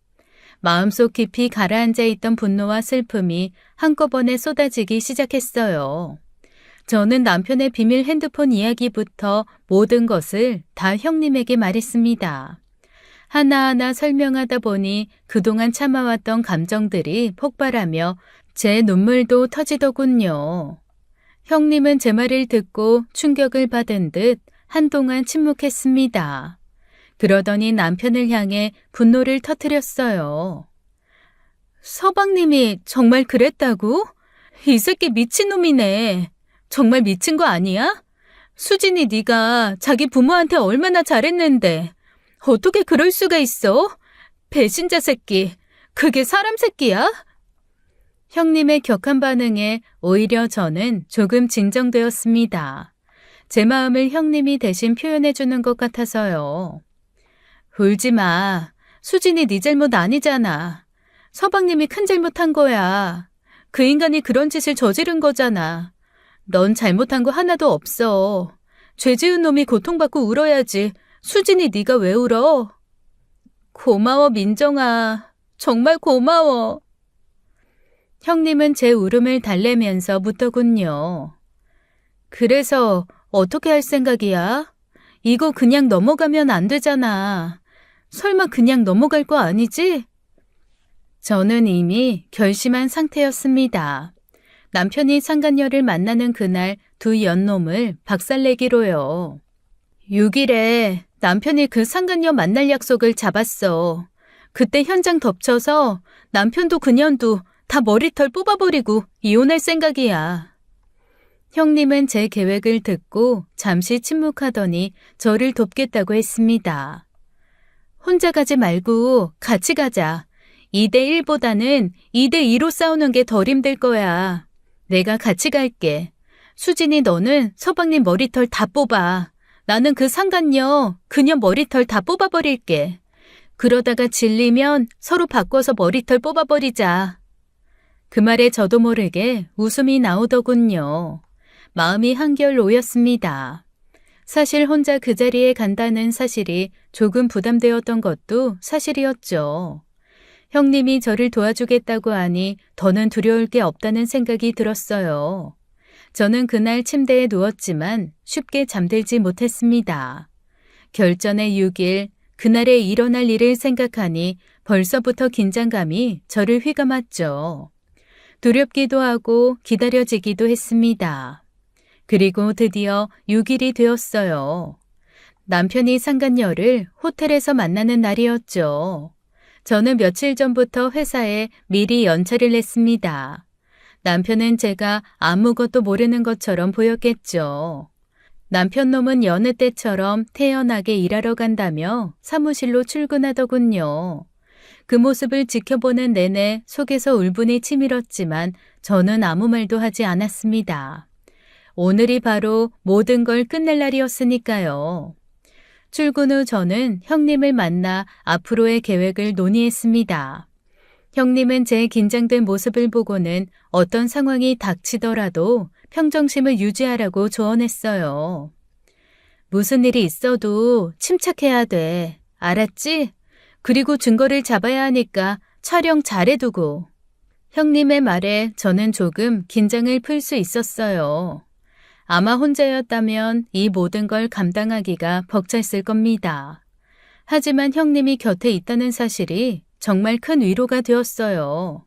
마음속 깊이 가라앉아 있던 분노와 슬픔이 한꺼번에 쏟아지기 시작했어요. 저는 남편의 비밀 핸드폰 이야기부터 모든 것을 다 형님에게 말했습니다. 하나하나 설명하다 보니 그동안 참아왔던 감정들이 폭발하며 제 눈물도 터지더군요. 형님은 제 말을 듣고 충격을 받은 듯 한동안 침묵했습니다. 그러더니 남편을 향해 분노를 터뜨렸어요. 서방님이 정말 그랬다고? 이 새끼 미친놈이네. 정말 미친 거 아니야? 수진이 네가 자기 부모한테 얼마나 잘했는데 어떻게 그럴 수가 있어? 배신자 새끼. 그게 사람 새끼야? 형님의 격한 반응에 오히려 저는 조금 진정되었습니다. 제 마음을 형님이 대신 표현해 주는 것 같아서요. 울지 마. 수진이 네 잘못 아니잖아. 서방님이 큰 잘못한 거야. 그 인간이 그런 짓을 저지른 거잖아. 넌 잘못한 거 하나도 없어. 죄 지은 놈이 고통받고 울어야지. 수진이 네가 왜 울어? 고마워, 민정아. 정말 고마워. 형님은 제 울음을 달래면서 묻더군요. 그래서 어떻게 할 생각이야? 이거 그냥 넘어가면 안 되잖아. 설마 그냥 넘어갈 거 아니지? 저는 이미 결심한 상태였습니다. 남편이 상간녀를 만나는 그날 두 연놈을 박살내기로요. 6일에 남편이 그 상간녀 만날 약속을 잡았어. 그때 현장 덮쳐서 남편도 그년도 다 머리털 뽑아버리고 이혼할 생각이야. 형님은 제 계획을 듣고 잠시 침묵하더니 저를 돕겠다고 했습니다. 혼자 가지 말고 같이 가자. 2대1보다는 2대2로 싸우는 게 덜 힘들 거야. 내가 같이 갈게. 수진이 너는 서방님 머리털 다 뽑아. 나는 그 상간녀, 그녀 머리털 다 뽑아버릴게. 그러다가 질리면 서로 바꿔서 머리털 뽑아버리자. 그 말에 저도 모르게 웃음이 나오더군요. 마음이 한결 놓였습니다. 사실 혼자 그 자리에 간다는 사실이 조금 부담되었던 것도 사실이었죠. 형님이 저를 도와주겠다고 하니 더는 두려울 게 없다는 생각이 들었어요. 저는 그날 침대에 누웠지만 쉽게 잠들지 못했습니다. 결전의 6일, 그날에 일어날 일을 생각하니 벌써부터 긴장감이 저를 휘감았죠. 두렵기도 하고 기다려지기도 했습니다. 그리고 드디어 6일이 되었어요. 남편이 상간녀를 호텔에서 만나는 날이었죠. 저는 며칠 전부터 회사에 미리 연차를 냈습니다. 남편은 제가 아무것도 모르는 것처럼 보였겠죠. 남편 놈은 여느 때처럼 태연하게 일하러 간다며 사무실로 출근하더군요. 그 모습을 지켜보는 내내 속에서 울분이 치밀었지만 저는 아무 말도 하지 않았습니다. 오늘이 바로 모든 걸 끝낼 날이었으니까요. 출근 후 저는 형님을 만나 앞으로의 계획을 논의했습니다. 형님은 제 긴장된 모습을 보고는 어떤 상황이 닥치더라도 평정심을 유지하라고 조언했어요. 무슨 일이 있어도 침착해야 돼. 알았지? 그리고 증거를 잡아야 하니까 촬영 잘해두고. 형님의 말에 저는 조금 긴장을 풀 수 있었어요. 아마 혼자였다면 이 모든 걸 감당하기가 벅찼을 겁니다. 하지만 형님이 곁에 있다는 사실이 정말 큰 위로가 되었어요.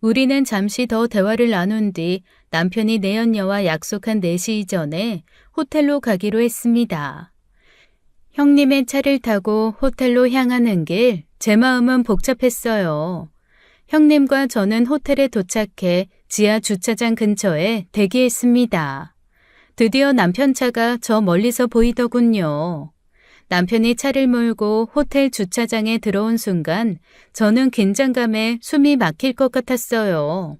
우리는 잠시 더 대화를 나눈 뒤 남편이 내연녀와 약속한 4시 이전에 호텔로 가기로 했습니다. 형님의 차를 타고 호텔로 향하는 길, 제 마음은 복잡했어요. 형님과 저는 호텔에 도착해 지하 주차장 근처에 대기했습니다. 드디어 남편 차가 저 멀리서 보이더군요. 남편이 차를 몰고 호텔 주차장에 들어온 순간 저는 긴장감에 숨이 막힐 것 같았어요.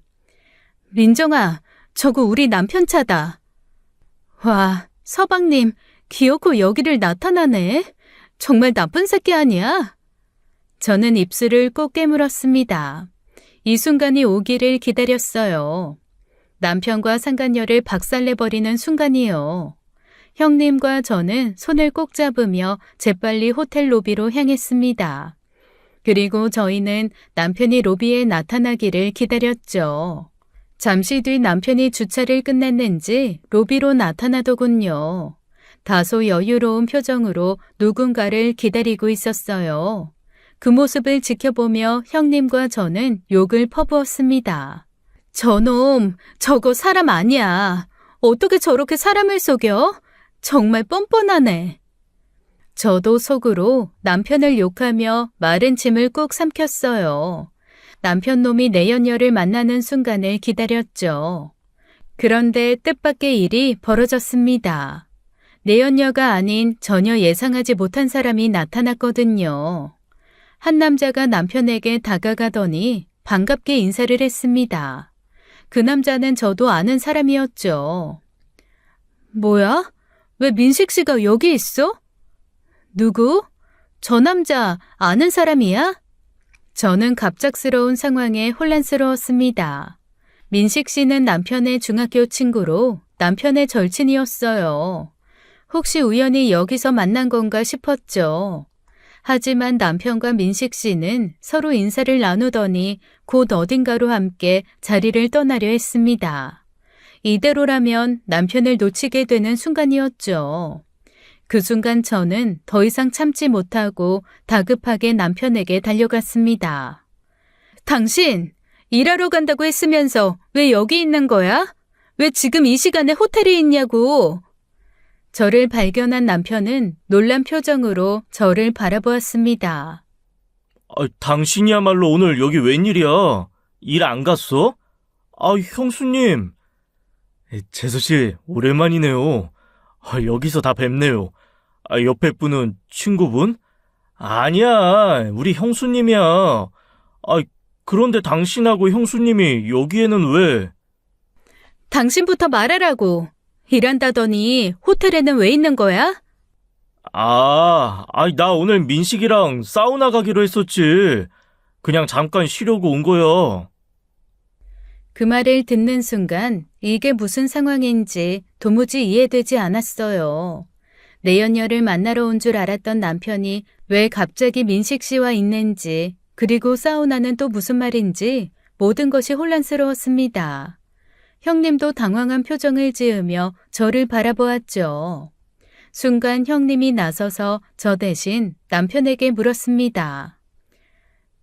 민정아, 저거 우리 남편 차다. 와, 서방님, 기어코 여기를 나타나네. 정말 나쁜 새끼 아니야? 저는 입술을 꼭 깨물었습니다. 이 순간이 오기를 기다렸어요. 남편과 상간녀를 박살내버리는 순간이요. 형님과 저는 손을 꼭 잡으며 재빨리 호텔 로비로 향했습니다. 그리고 저희는 남편이 로비에 나타나기를 기다렸죠. 잠시 뒤 남편이 주차를 끝냈는지 로비로 나타나더군요. 다소 여유로운 표정으로 누군가를 기다리고 있었어요. 그 모습을 지켜보며 형님과 저는 욕을 퍼부었습니다. 저놈, 저거 사람 아니야. 어떻게 저렇게 사람을 속여? 정말 뻔뻔하네. 저도 속으로 남편을 욕하며 마른 침을 꾹 삼켰어요. 남편 놈이 내연녀를 만나는 순간을 기다렸죠. 그런데 뜻밖의 일이 벌어졌습니다. 내연녀가 아닌 전혀 예상하지 못한 사람이 나타났거든요. 한 남자가 남편에게 다가가더니 반갑게 인사를 했습니다. 그 남자는 저도 아는 사람이었죠. 뭐야? 왜 민식 씨가 여기 있어? 누구? 저 남자 아는 사람이야? 저는 갑작스러운 상황에 혼란스러웠습니다. 민식 씨는 남편의 중학교 친구로 남편의 절친이었어요. 혹시 우연히 여기서 만난 건가 싶었죠. 하지만 남편과 민식 씨는 서로 인사를 나누더니 곧 어딘가로 함께 자리를 떠나려 했습니다. 이대로라면 남편을 놓치게 되는 순간이었죠. 그 순간 저는 더 이상 참지 못하고 다급하게 남편에게 달려갔습니다. 당신, 일하러 간다고 했으면서 왜 여기 있는 거야? 왜 지금 이 시간에 호텔에 있냐고. 저를 발견한 남편은 놀란 표정으로 저를 바라보았습니다. 당신이야말로 오늘 여기 웬일이야? 일 안 갔어? 형수님. 재수 씨, 오랜만이네요. 여기서 다 뵙네요. 옆에 분은 친구분? 아니야, 우리 형수님이야. 그런데 당신하고 형수님이 여기에는 왜? 당신부터 말하라고. 일한다더니 호텔에는 왜 있는 거야? 나 오늘 민식이랑 사우나 가기로 했었지. 그냥 잠깐 쉬려고 온 거야. 그 말을 듣는 순간 이게 무슨 상황인지 도무지 이해되지 않았어요. 내연녀를 만나러 온 줄 알았던 남편이 왜 갑자기 민식 씨와 있는지, 그리고 사우나는 또 무슨 말인지 모든 것이 혼란스러웠습니다. 형님도 당황한 표정을 지으며 저를 바라보았죠. 순간 형님이 나서서 저 대신 남편에게 물었습니다.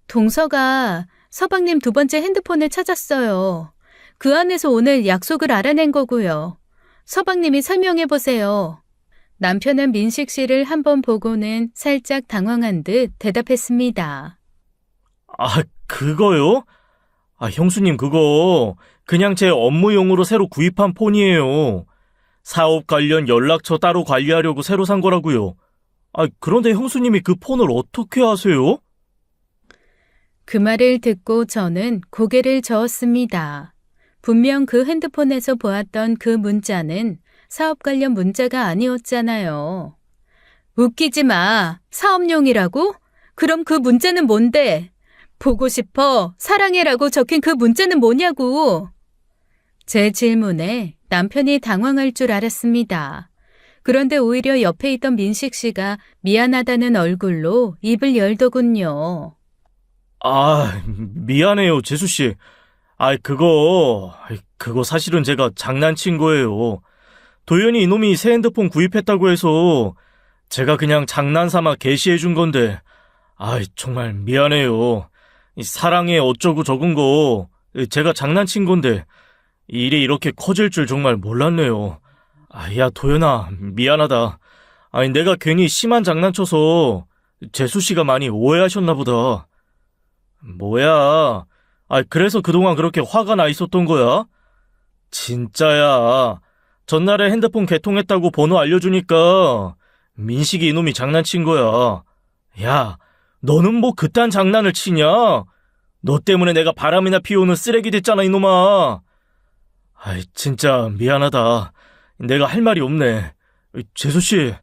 동서가 서방님 두 번째 핸드폰을 찾았어요. 그 안에서 오늘 약속을 알아낸 거고요. 서방님이 설명해 보세요. 남편은 민식 씨를 한번 보고는 살짝 당황한 듯 대답했습니다. 그거요? 형수님, 그거 그냥 제 업무용으로 새로 구입한 폰이에요. 사업 관련 연락처 따로 관리하려고 새로 산 거라고요. 그런데 형수님이 그 폰을 어떻게 아세요? 그 말을 듣고 저는 고개를 저었습니다. 분명 그 핸드폰에서 보았던 그 문자는 사업 관련 문자가 아니었잖아요. 웃기지 마. 사업용이라고? 그럼 그 문자는 뭔데? 보고 싶어. 사랑해라고 적힌 그 문자는 뭐냐고. 제 질문에 남편이 당황할 줄 알았습니다. 그런데 오히려 옆에 있던 민식 씨가 미안하다는 얼굴로 입을 열더군요. 미안해요, 재수씨. 그거 사실은 제가 장난친 거예요. 도연이 이놈이 새 핸드폰 구입했다고 해서 제가 그냥 장난삼아 게시해준 건데, 정말 미안해요. 사랑해 어쩌고 적은 거 제가 장난친 건데, 일이 이렇게 커질 줄 정말 몰랐네요. 야, 도연아, 미안하다. 내가 괜히 심한 장난쳐서 재수씨가 많이 오해하셨나 보다. 뭐야? 그래서 그동안 그렇게 화가 나 있었던 거야? 진짜야. 전날에 핸드폰 개통했다고 번호 알려주니까 민식이 이놈이 장난친 거야. 야, 너는 뭐 그딴 장난을 치냐? 너 때문에 내가 바람이나 피우는 쓰레기 됐잖아, 이놈아. 진짜 미안하다. 내가 할 말이 없네. 재수씨,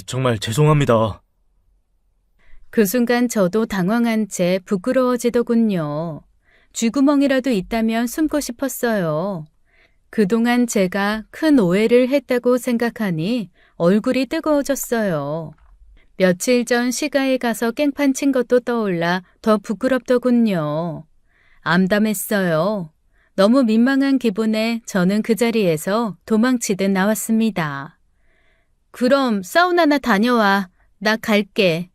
정말 죄송합니다. 그 순간 저도 당황한 채 부끄러워지더군요. 쥐구멍이라도 있다면 숨고 싶었어요. 그동안 제가 큰 오해를 했다고 생각하니 얼굴이 뜨거워졌어요. 며칠 전 시가에 가서 깽판 친 것도 떠올라 더 부끄럽더군요. 암담했어요. 너무 민망한 기분에 저는 그 자리에서 도망치듯 나왔습니다. 그럼 사우나나 다녀와. 나 갈게.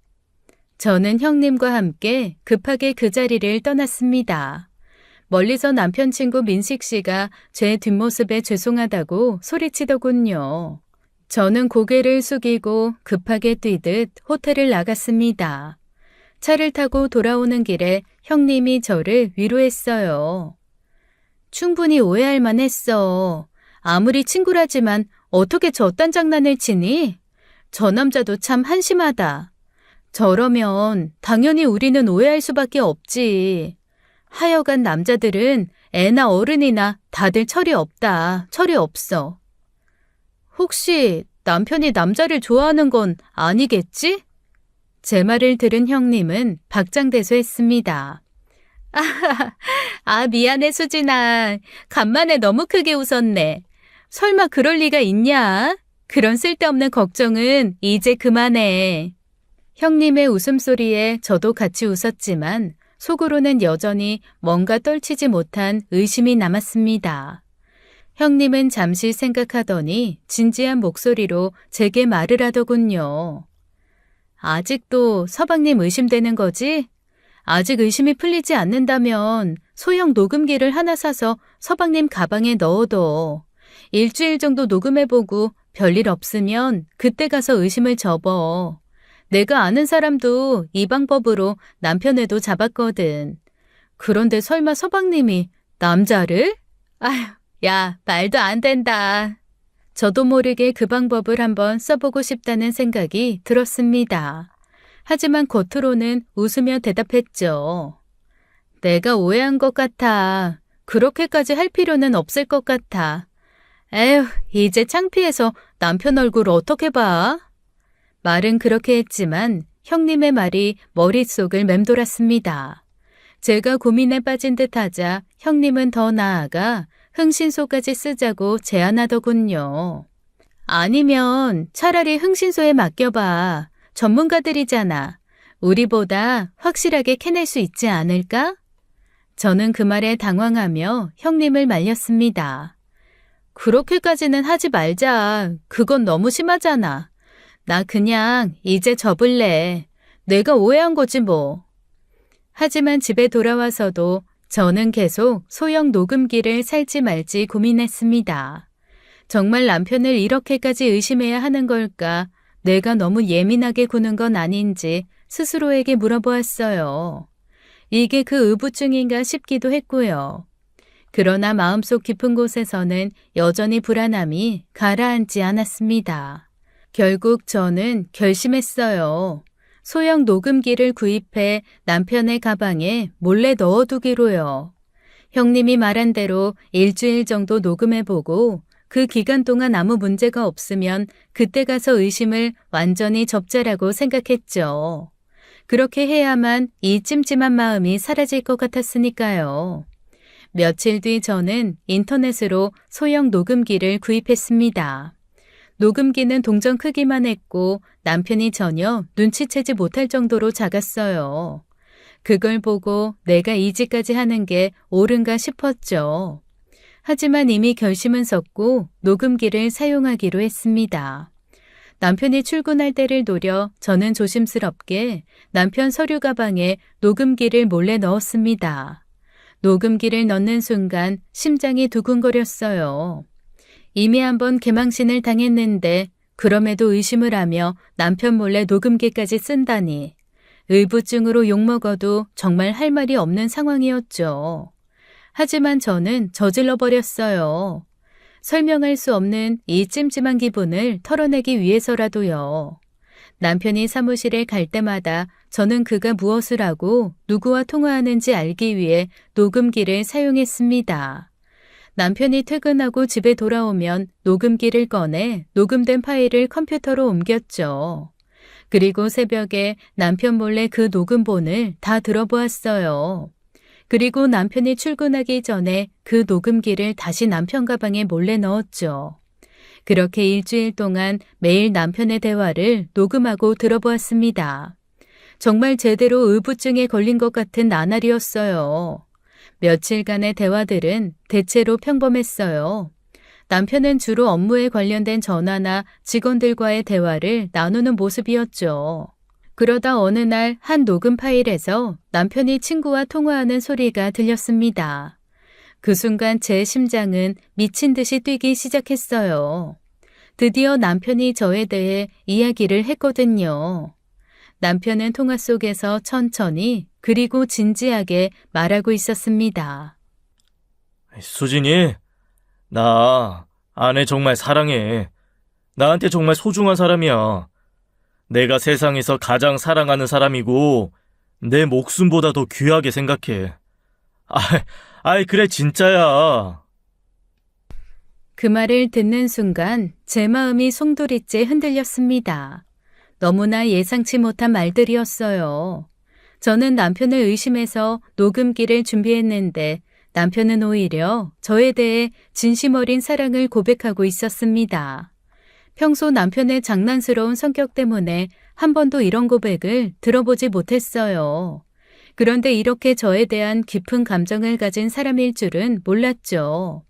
저는 형님과 함께 급하게 그 자리를 떠났습니다. 멀리서 남편 친구 민식 씨가 제 뒷모습에 죄송하다고 소리치더군요. 저는 고개를 숙이고 급하게 뛰듯 호텔을 나갔습니다. 차를 타고 돌아오는 길에 형님이 저를 위로했어요. 충분히 오해할 만했어. 아무리 친구라지만 어떻게 저딴 장난을 치니? 저 남자도 참 한심하다. 저러면 당연히 우리는 오해할 수밖에 없지. 하여간 남자들은 애나 어른이나 다들 철이 없다. 철이 없어. 혹시 남편이 남자를 좋아하는 건 아니겠지? 제 말을 들은 형님은 박장대소했습니다. 미안해 수진아. 간만에 너무 크게 웃었네. 설마 그럴 리가 있냐? 그런 쓸데없는 걱정은 이제 그만해. 형님의 웃음소리에 저도 같이 웃었지만 속으로는 여전히 뭔가 떨치지 못한 의심이 남았습니다. 형님은 잠시 생각하더니 진지한 목소리로 제게 말을 하더군요. 아직도 서방님 의심되는 거지? 아직 의심이 풀리지 않는다면 소형 녹음기를 하나 사서 서방님 가방에 넣어둬. 일주일 정도 녹음해보고 별일 없으면 그때 가서 의심을 접어. 내가 아는 사람도 이 방법으로 남편애도 잡았거든. 그런데 설마 서방님이 남자를? 야, 말도 안 된다. 저도 모르게 그 방법을 한번 써보고 싶다는 생각이 들었습니다. 하지만 겉으로는 웃으며 대답했죠. 내가 오해한 것 같아. 그렇게까지 할 필요는 없을 것 같아. 에휴, 이제 창피해서 남편 얼굴 어떻게 봐? 말은 그렇게 했지만 형님의 말이 머릿속을 맴돌았습니다. 제가 고민에 빠진 듯 하자 형님은 더 나아가 흥신소까지 쓰자고 제안하더군요. 아니면 차라리 흥신소에 맡겨봐. 전문가들이잖아. 우리보다 확실하게 캐낼 수 있지 않을까? 저는 그 말에 당황하며 형님을 말렸습니다. 그렇게까지는 하지 말자. 그건 너무 심하잖아. 나 그냥 이제 접을래. 내가 오해한 거지 뭐. 하지만 집에 돌아와서도 저는 계속 소형 녹음기를 살지 말지 고민했습니다. 정말 남편을 이렇게까지 의심해야 하는 걸까? 내가 너무 예민하게 구는 건 아닌지 스스로에게 물어보았어요. 이게 그 의부증인가 싶기도 했고요. 그러나 마음속 깊은 곳에서는 여전히 불안함이 가라앉지 않았습니다. 결국 저는 결심했어요. 소형 녹음기를 구입해 남편의 가방에 몰래 넣어두기로요. 형님이 말한 대로 일주일 정도 녹음해보고 그 기간 동안 아무 문제가 없으면 그때 가서 의심을 완전히 접자라고 생각했죠. 그렇게 해야만 이 찜찜한 마음이 사라질 것 같았으니까요. 며칠 뒤 저는 인터넷으로 소형 녹음기를 구입했습니다. 녹음기는 동전 크기만 했고 남편이 전혀 눈치채지 못할 정도로 작았어요. 그걸 보고 내가 이 짓까지 하는 게 옳은가 싶었죠. 하지만 이미 결심은 섰고 녹음기를 사용하기로 했습니다. 남편이 출근할 때를 노려 저는 조심스럽게 남편 서류 가방에 녹음기를 몰래 넣었습니다. 녹음기를 넣는 순간 심장이 두근거렸어요. 이미 한번 개망신을 당했는데 그럼에도 의심을 하며 남편 몰래 녹음기까지 쓴다니. 의부증으로 욕먹어도 정말 할 말이 없는 상황이었죠. 하지만 저는 저질러 버렸어요. 설명할 수 없는 이 찜찜한 기분을 털어내기 위해서라도요. 남편이 사무실에 갈 때마다 저는 그가 무엇을 하고 누구와 통화하는지 알기 위해 녹음기를 사용했습니다. 남편이 퇴근하고 집에 돌아오면 녹음기를 꺼내 녹음된 파일을 컴퓨터로 옮겼죠. 그리고 새벽에 남편 몰래 그 녹음본을 다 들어보았어요. 그리고 남편이 출근하기 전에 그 녹음기를 다시 남편 가방에 몰래 넣었죠. 그렇게 일주일 동안 매일 남편의 대화를 녹음하고 들어보았습니다. 정말 제대로 의부증에 걸린 것 같은 나날이었어요. 며칠간의 대화들은 대체로 평범했어요. 남편은 주로 업무에 관련된 전화나 직원들과의 대화를 나누는 모습이었죠. 그러다 어느 날 한 녹음 파일에서 남편이 친구와 통화하는 소리가 들렸습니다. 그 순간 제 심장은 미친 듯이 뛰기 시작했어요. 드디어 남편이 저에 대해 이야기를 했거든요. 남편은 통화 속에서 천천히 그리고 진지하게 말하고 있었습니다. 수진이, 나 아내 정말 사랑해. 나한테 정말 소중한 사람이야. 내가 세상에서 가장 사랑하는 사람이고 내 목숨보다 더 귀하게 생각해. 그래 진짜야. 그 말을 듣는 순간 제 마음이 송두리째 흔들렸습니다. 너무나 예상치 못한 말들이었어요. 저는 남편을 의심해서 녹음기를 준비했는데 남편은 오히려 저에 대해 진심 어린 사랑을 고백하고 있었습니다. 평소 남편의 장난스러운 성격 때문에 한 번도 이런 고백을 들어보지 못했어요. 그런데 이렇게 저에 대한 깊은 감정을 가진 사람일 줄은 몰랐죠.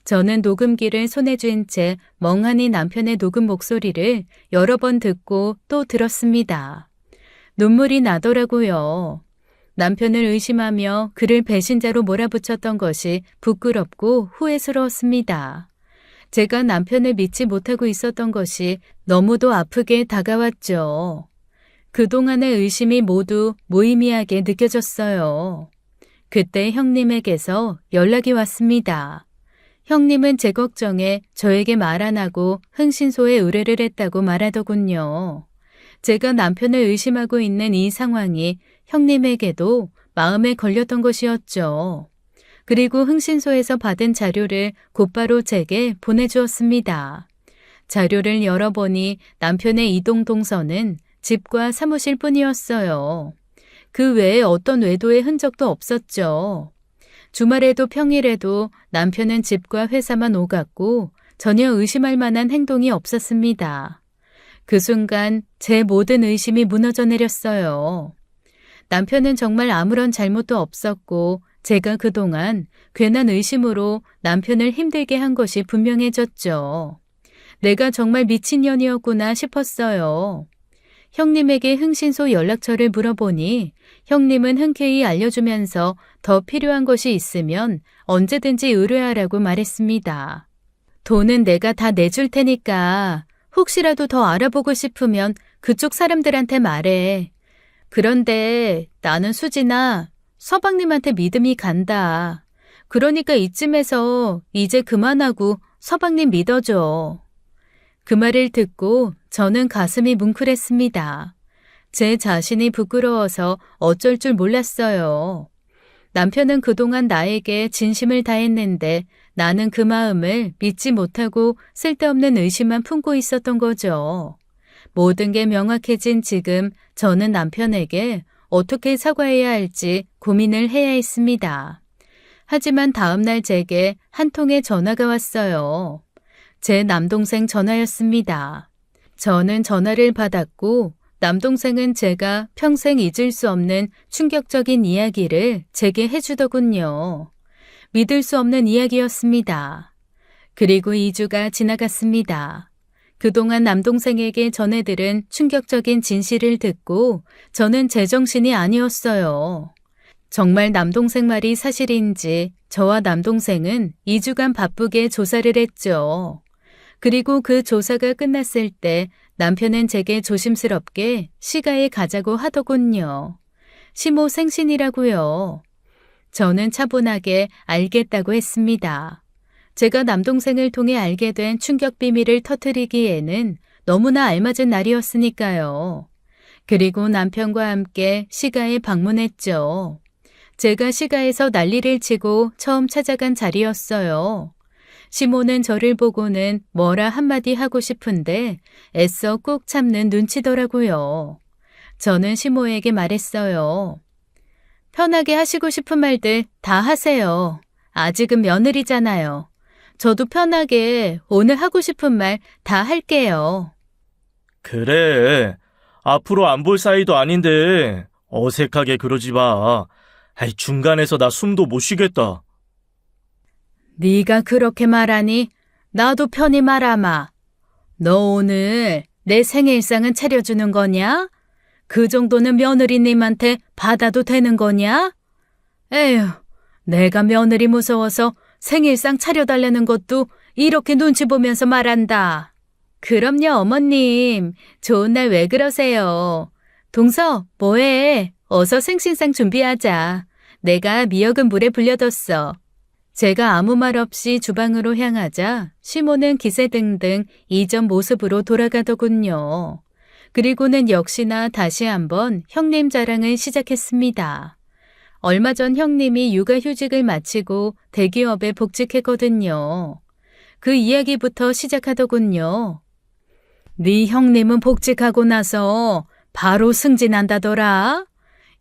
저는 녹음기를 손에 쥔 채 멍하니 남편의 녹음 목소리를 여러 번 듣고 또 들었습니다. 눈물이 나더라고요. 남편을 의심하며 그를 배신자로 몰아붙였던 것이 부끄럽고 후회스러웠습니다. 제가 남편을 믿지 못하고 있었던 것이 너무도 아프게 다가왔죠. 그동안의 의심이 모두 무의미하게 느껴졌어요. 그때 형님에게서 연락이 왔습니다. 형님은 제 걱정에 저에게 말 안 하고 흥신소에 의뢰를 했다고 말하더군요. 제가 남편을 의심하고 있는 이 상황이 형님에게도 마음에 걸렸던 것이었죠. 그리고 흥신소에서 받은 자료를 곧바로 제게 보내주었습니다. 자료를 열어보니 남편의 이동 동선은 집과 사무실 뿐이었어요. 그 외에 어떤 외도의 흔적도 없었죠. 주말에도 평일에도 남편은 집과 회사만 오갔고 전혀 의심할 만한 행동이 없었습니다. 그 순간 제 모든 의심이 무너져 내렸어요. 남편은 정말 아무런 잘못도 없었고 제가 그동안 괜한 의심으로 남편을 힘들게 한 것이 분명해졌죠. 내가 정말 미친년이었구나 싶었어요. 형님에게 흥신소 연락처를 물어보니 형님은 흔쾌히 알려주면서 더 필요한 것이 있으면 언제든지 의뢰하라고 말했습니다. 돈은 내가 다 내줄 테니까 혹시라도 더 알아보고 싶으면 그쪽 사람들한테 말해. 그런데 나는 수진아, 서방님한테 믿음이 간다. 그러니까 이쯤에서 이제 그만하고 서방님 믿어줘. 그 말을 듣고 저는 가슴이 뭉클했습니다. 제 자신이 부끄러워서 어쩔 줄 몰랐어요. 남편은 그동안 나에게 진심을 다했는데 나는 그 마음을 믿지 못하고 쓸데없는 의심만 품고 있었던 거죠. 모든 게 명확해진 지금 저는 남편에게 어떻게 사과해야 할지 고민을 해야 했습니다. 하지만 다음날 제게 한 통의 전화가 왔어요. 제 남동생 전화였습니다. 저는 전화를 받았고 남동생은 제가 평생 잊을 수 없는 충격적인 이야기를 제게 해주더군요. 믿을 수 없는 이야기였습니다. 그리고 2주가 지나갔습니다. 그동안 남동생에게 전해들은 충격적인 진실을 듣고 저는 제정신이 아니었어요. 정말 남동생 말이 사실인지 저와 남동생은 2주간 바쁘게 조사를 했죠. 그리고 그 조사가 끝났을 때 남편은 제게 조심스럽게 시가에 가자고 하더군요. 시모 생신이라고요. 저는 차분하게 알겠다고 했습니다. 제가 남동생을 통해 알게 된 충격 비밀을 터뜨리기에는 너무나 알맞은 날이었으니까요. 그리고 남편과 함께 시가에 방문했죠. 제가 시가에서 난리를 치고 처음 찾아간 자리였어요. 시모는 저를 보고는 뭐라 한마디 하고 싶은데 애써 꾹 참는 눈치더라고요. 저는 시모에게 말했어요. 편하게 하시고 싶은 말들 다 하세요. 아직은 며느리잖아요. 저도 편하게 오늘 하고 싶은 말 다 할게요. 그래. 앞으로 안 볼 사이도 아닌데 어색하게 그러지 마. 아이, 중간에서 나 숨도 못 쉬겠다. 네가 그렇게 말하니 나도 편히 말하마. 너 오늘 내 생일상은 차려주는 거냐? 그 정도는 며느리님한테 받아도 되는 거냐? 에휴, 내가 며느리 무서워서 생일상 차려달라는 것도 이렇게 눈치 보면서 말한다. 그럼요, 어머님. 좋은 날 왜 그러세요? 동서, 뭐해? 어서 생신상 준비하자. 내가 미역은 물에 불려뒀어. 제가 아무 말 없이 주방으로 향하자 시모는 기세등등 이전 모습으로 돌아가더군요. 그리고는 역시나 다시 한번 형님 자랑을 시작했습니다. 얼마 전 형님이 육아휴직을 마치고 대기업에 복직했거든요. 그 이야기부터 시작하더군요. 네 형님은 복직하고 나서 바로 승진한다더라.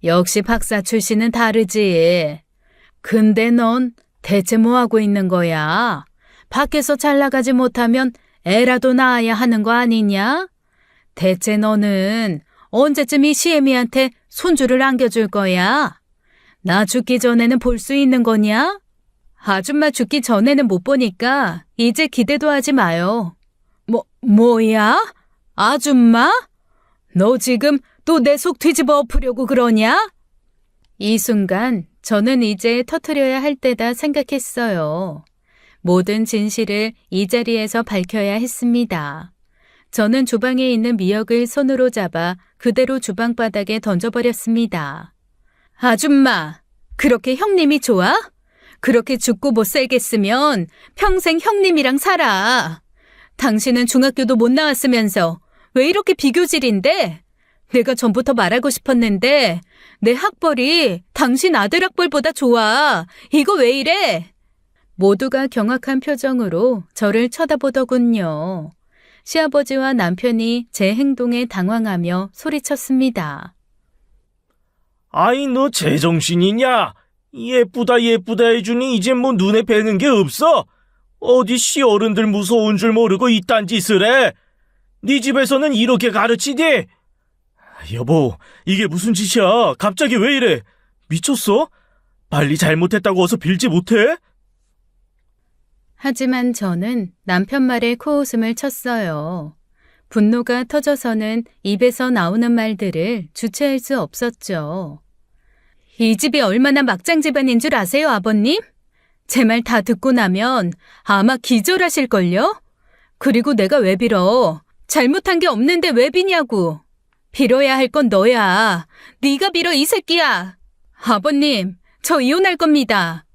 역시 박사 출신은 다르지. 근데 넌 대체 뭐 하고 있는 거야? 밖에서 잘 나가지 못하면 애라도 낳아야 하는 거 아니냐? 대체 너는 언제쯤 이 시애미한테 손주를 안겨줄 거야? 나 죽기 전에는 볼 수 있는 거냐? 아줌마 죽기 전에는 못 보니까 이제 기대도 하지 마요. 뭐야? 아줌마? 너 지금 또 내 속 뒤집어 엎으려고 그러냐? 이 순간 저는 이제 터뜨려야 할 때다 생각했어요. 모든 진실을 이 자리에서 밝혀야 했습니다. 저는 주방에 있는 미역을 손으로 잡아 그대로 주방 바닥에 던져버렸습니다. 아줌마, 그렇게 형님이 좋아? 그렇게 죽고 못 살겠으면 평생 형님이랑 살아. 당신은 중학교도 못 나왔으면서 왜 이렇게 비교질인데? 내가 전부터 말하고 싶었는데 내 학벌이 당신 아들 학벌보다 좋아. 이거 왜 이래? 모두가 경악한 표정으로 저를 쳐다보더군요. 시아버지와 남편이 제 행동에 당황하며 소리쳤습니다. 아이, 너 제정신이냐? 예쁘다 예쁘다 해주니 이젠 뭐 눈에 뵈는 게 없어? 어디 시어른들 무서운 줄 모르고 이딴 짓을 해? 네 집에서는 이렇게 가르치니? 여보, 이게 무슨 짓이야? 갑자기 왜 이래? 미쳤어? 빨리 잘못했다고 어서 빌지 못해? 하지만 저는 남편 말에 코웃음을 쳤어요. 분노가 터져서는 입에서 나오는 말들을 주체할 수 없었죠. 이 집이 얼마나 막장 집안인 줄 아세요, 아버님? 제 말 다 듣고 나면 아마 기절하실걸요? 그리고 내가 왜 빌어? 잘못한 게 없는데 왜 비냐고. 빌어야 할 건 너야. 네가 빌어, 이 새끼야. 아버님, 저 이혼할 겁니다.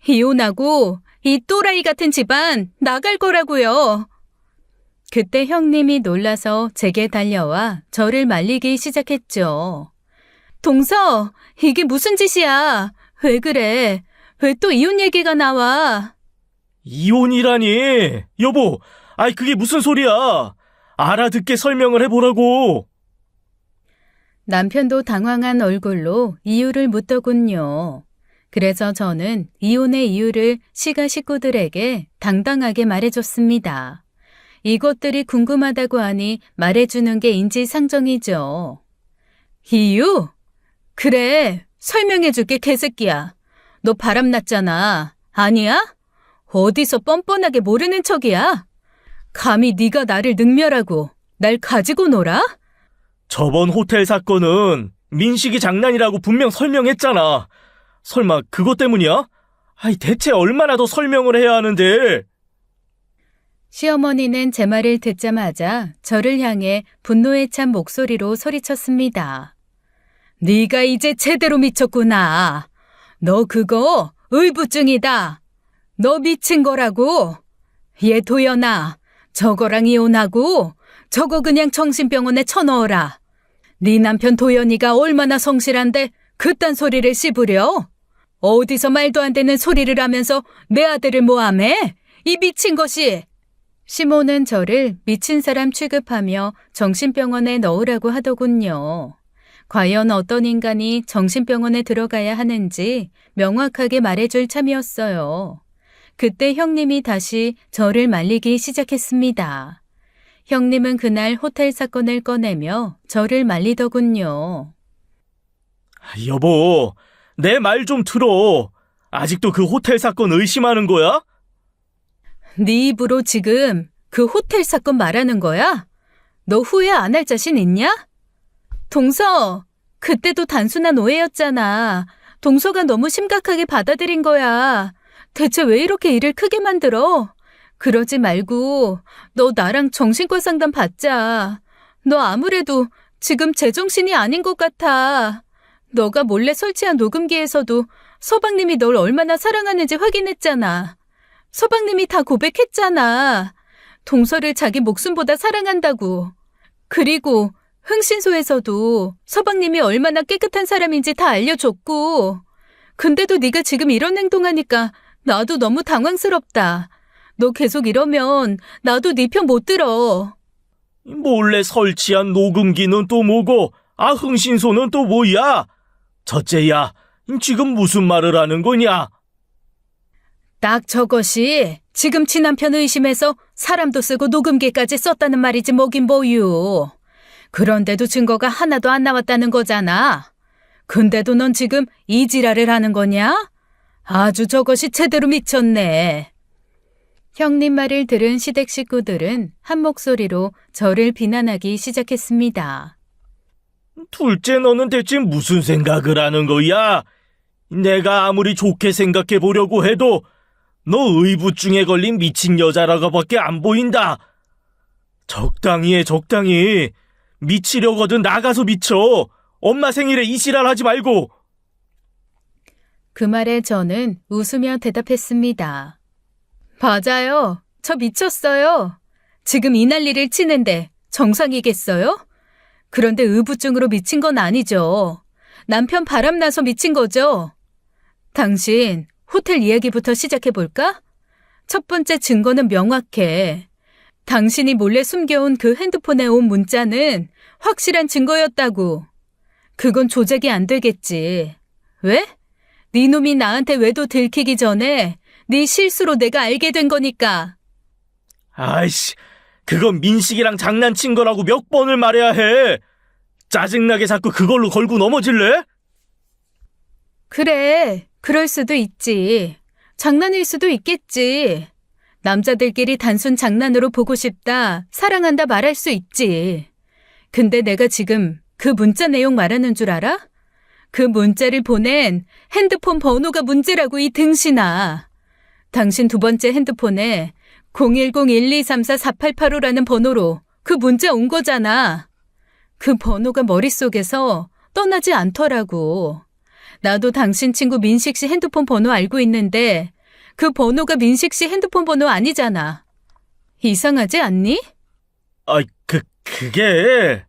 이혼하고 이 또라이 같은 집안 나갈 거라고요. 그때 형님이 놀라서 제게 달려와 저를 말리기 시작했죠. 동서, 이게 무슨 짓이야? 왜 그래? 왜 또 이혼 얘기가 나와? 이혼이라니? 여보, 아이 그게 무슨 소리야? 알아듣게 설명을 해보라고. 남편도 당황한 얼굴로 이유를 묻더군요. 그래서 저는 이혼의 이유를 시가 식구들에게 당당하게 말해줬습니다. 이것들이 궁금하다고 하니 말해주는 게 인지상정이죠. 이유? 그래, 설명해줄게, 개새끼야. 너 바람났잖아. 아니야? 어디서 뻔뻔하게 모르는 척이야? 감히 네가 나를 능멸하고 날 가지고 놀아? 저번 호텔 사건은 민식이 장난이라고 분명 설명했잖아. 설마 그것 때문이야? 아이 대체 얼마나 더 설명을 해야 하는데. 시어머니는 제 말을 듣자마자 저를 향해 분노에 찬 목소리로 소리쳤습니다. 네가 이제 제대로 미쳤구나. 너 그거 의부증이다. 너 미친 거라고. 얘 도연아, 저거랑 이혼하고 저거 그냥 정신병원에 쳐넣어라. 네 남편 도연이가 얼마나 성실한데 그딴 소리를 씹으려? 어디서 말도 안 되는 소리를 하면서 내 아들을 모함해? 이 미친 것이. 시모는 저를 미친 사람 취급하며 정신병원에 넣으라고 하더군요. 과연 어떤 인간이 정신병원에 들어가야 하는지 명확하게 말해줄 참이었어요. 그때 형님이 다시 저를 말리기 시작했습니다. 형님은 그날 호텔 사건을 꺼내며 저를 말리더군요. 여보, 내 말 좀 들어. 아직도 그 호텔 사건 의심하는 거야? 네 입으로 지금 그 호텔 사건 말하는 거야? 너 후회 안 할 자신 있냐? 동서, 그때도 단순한 오해였잖아. 동서가 너무 심각하게 받아들인 거야. 대체 왜 이렇게 일을 크게 만들어? 그러지 말고 너 나랑 정신과 상담 받자. 너 아무래도 지금 제정신이 아닌 것 같아. 너가 몰래 설치한 녹음기에서도 서방님이 널 얼마나 사랑하는지 확인했잖아. 서방님이 다 고백했잖아. 동서를 자기 목숨보다 사랑한다고. 그리고 흥신소에서도 서방님이 얼마나 깨끗한 사람인지 다 알려줬고. 근데도 네가 지금 이런 행동하니까 나도 너무 당황스럽다. 너 계속 이러면 나도 네 편 못 들어. 몰래 설치한 녹음기는 또 뭐고, 흥신소는 또 뭐야? 첫째야, 지금 무슨 말을 하는 거냐? 딱 저것이 지금 친남편 의심해서 사람도 쓰고 녹음기까지 썼다는 말이지 뭐긴 뭐유. 그런데도 증거가 하나도 안 나왔다는 거잖아. 근데도 넌 지금 이 지랄을 하는 거냐? 아주 저것이 제대로 미쳤네. 형님 말을 들은 시댁 식구들은 한 목소리로 저를 비난하기 시작했습니다. 둘째, 너는 대체 무슨 생각을 하는 거야? 내가 아무리 좋게 생각해 보려고 해도 너 의부증에 걸린 미친 여자라고밖에 안 보인다. 적당히 해, 적당히. 미치려거든 나가서 미쳐. 엄마 생일에 이 지랄 하지 말고. 그 말에 저는 웃으며 대답했습니다. 맞아요. 저 미쳤어요. 지금 이 난리를 치는데 정상이겠어요? 그런데 의부증으로 미친 건 아니죠. 남편 바람나서 미친 거죠. 당신, 호텔 이야기부터 시작해볼까? 첫 번째 증거는 명확해. 당신이 몰래 숨겨온 그 핸드폰에 온 문자는 확실한 증거였다고. 그건 조작이 안 되겠지. 왜? 네 놈이 나한테 외도 들키기 전에 네 실수로 내가 알게 된 거니까. 아이씨, 그건 민식이랑 장난친 거라고 몇 번을 말해야 해. 짜증나게 자꾸 그걸로 걸고 넘어질래? 그래, 그럴 수도 있지. 장난일 수도 있겠지. 남자들끼리 단순 장난으로 보고 싶다, 사랑한다 말할 수 있지. 근데 내가 지금 그 문자 내용 말하는 줄 알아? 그 문자를 보낸 핸드폰 번호가 문제라고 이 등신아. 당신 두 번째 핸드폰에 010-1234-4885라는 번호로 그 문자 온 거잖아. 그 번호가 머릿속에서 떠나지 않더라고. 나도 당신 친구 민식 씨 핸드폰 번호 알고 있는데 그 번호가 민식 씨 핸드폰 번호 아니잖아. 이상하지 않니? 그게...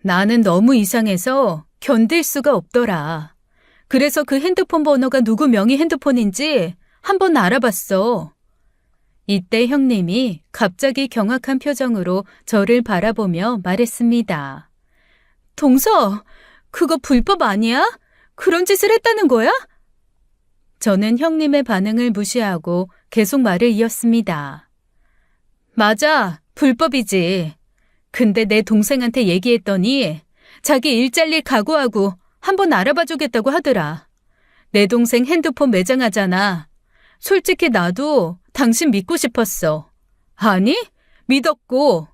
나는 너무 이상해서 견딜 수가 없더라. 그래서 그 핸드폰 번호가 누구 명의 핸드폰인지 한번 알아봤어. 이때 형님이 갑자기 경악한 표정으로 저를 바라보며 말했습니다. 동서, 그거 불법 아니야? 그런 짓을 했다는 거야? 저는 형님의 반응을 무시하고 계속 말을 이었습니다. 맞아, 불법이지. 근데 내 동생한테 얘기했더니 자기 일 잘릴 각오하고 한번 알아봐 주겠다고 하더라. 내 동생 핸드폰 매장하잖아. 솔직히 나도 당신 믿고 싶었어. 아니, 믿었고.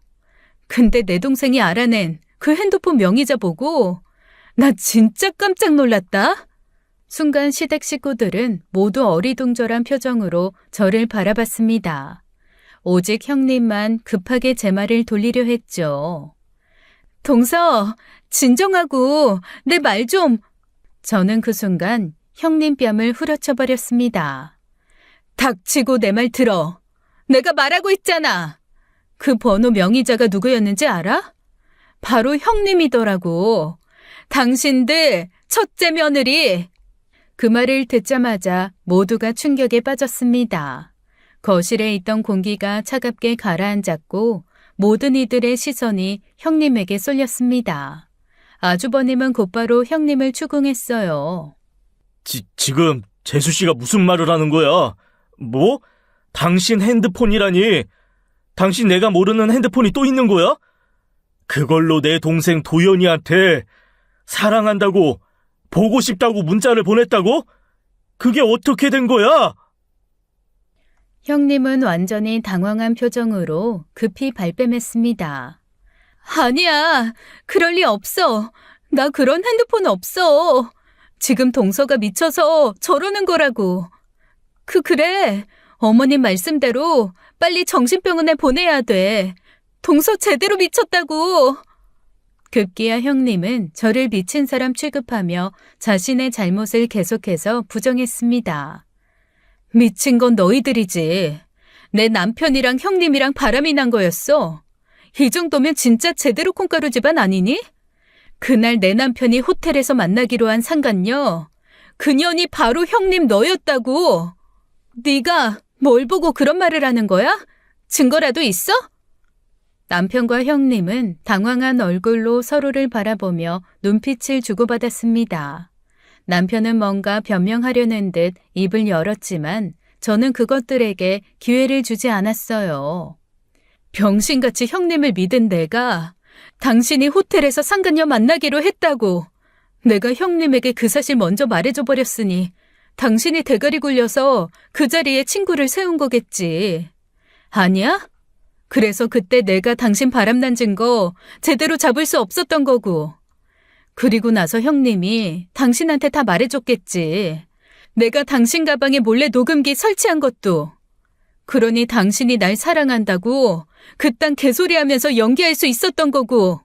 근데 내 동생이 알아낸 그 핸드폰 명의자 보고 나 진짜 깜짝 놀랐다. 순간 시댁 식구들은 모두 어리둥절한 표정으로 저를 바라봤습니다. 오직 형님만 급하게 제 말을 돌리려 했죠. 동서, 진정하고 내 말 좀. 저는 그 순간 형님 뺨을 후려쳐버렸습니다. 닥치고 내 말 들어. 내가 말하고 있잖아. 그 번호 명의자가 누구였는지 알아? 바로 형님이더라고. 당신들 첫째 며느리. 그 말을 듣자마자 모두가 충격에 빠졌습니다. 거실에 있던 공기가 차갑게 가라앉았고 모든 이들의 시선이 형님에게 쏠렸습니다. 아주버님은 곧바로 형님을 추궁했어요. 지금 재수 씨가 무슨 말을 하는 거야? 뭐? 당신 핸드폰이라니? 당신 내가 모르는 핸드폰이 또 있는 거야? 그걸로 내 동생 도연이한테 사랑한다고, 보고 싶다고 문자를 보냈다고? 그게 어떻게 된 거야? 형님은 완전히 당황한 표정으로 급히 발뺌했습니다. 아니야, 그럴 리 없어. 나 그런 핸드폰 없어. 지금 동서가 미쳐서 저러는 거라고. 그래. 어머님 말씀대로 빨리 정신병원에 보내야 돼. 동서 제대로 미쳤다고. 급기야 형님은 저를 미친 사람 취급하며 자신의 잘못을 계속해서 부정했습니다. 미친 건 너희들이지. 내 남편이랑 형님이랑 바람이 난 거였어. 이 정도면 진짜 제대로 콩가루 집안 아니니? 그날 내 남편이 호텔에서 만나기로 한 상간녀. 그년이 바로 형님 너였다고. 네가 뭘 보고 그런 말을 하는 거야? 증거라도 있어? 남편과 형님은 당황한 얼굴로 서로를 바라보며 눈빛을 주고받았습니다. 남편은 뭔가 변명하려는 듯 입을 열었지만 저는 그것들에게 기회를 주지 않았어요. 병신같이 형님을 믿은 내가 당신이 호텔에서 상간녀 만나기로 했다고. 내가 형님에게 그 사실 먼저 말해줘 버렸으니 당신이 대가리 굴려서 그 자리에 친구를 세운 거겠지. 아니야? 그래서 그때 내가 당신 바람난 증거 제대로 잡을 수 없었던 거고. 그리고 나서 형님이 당신한테 다 말해줬겠지. 내가 당신 가방에 몰래 녹음기 설치한 것도. 그러니 당신이 날 사랑한다고 그딴 개소리하면서 연기할 수 있었던 거고.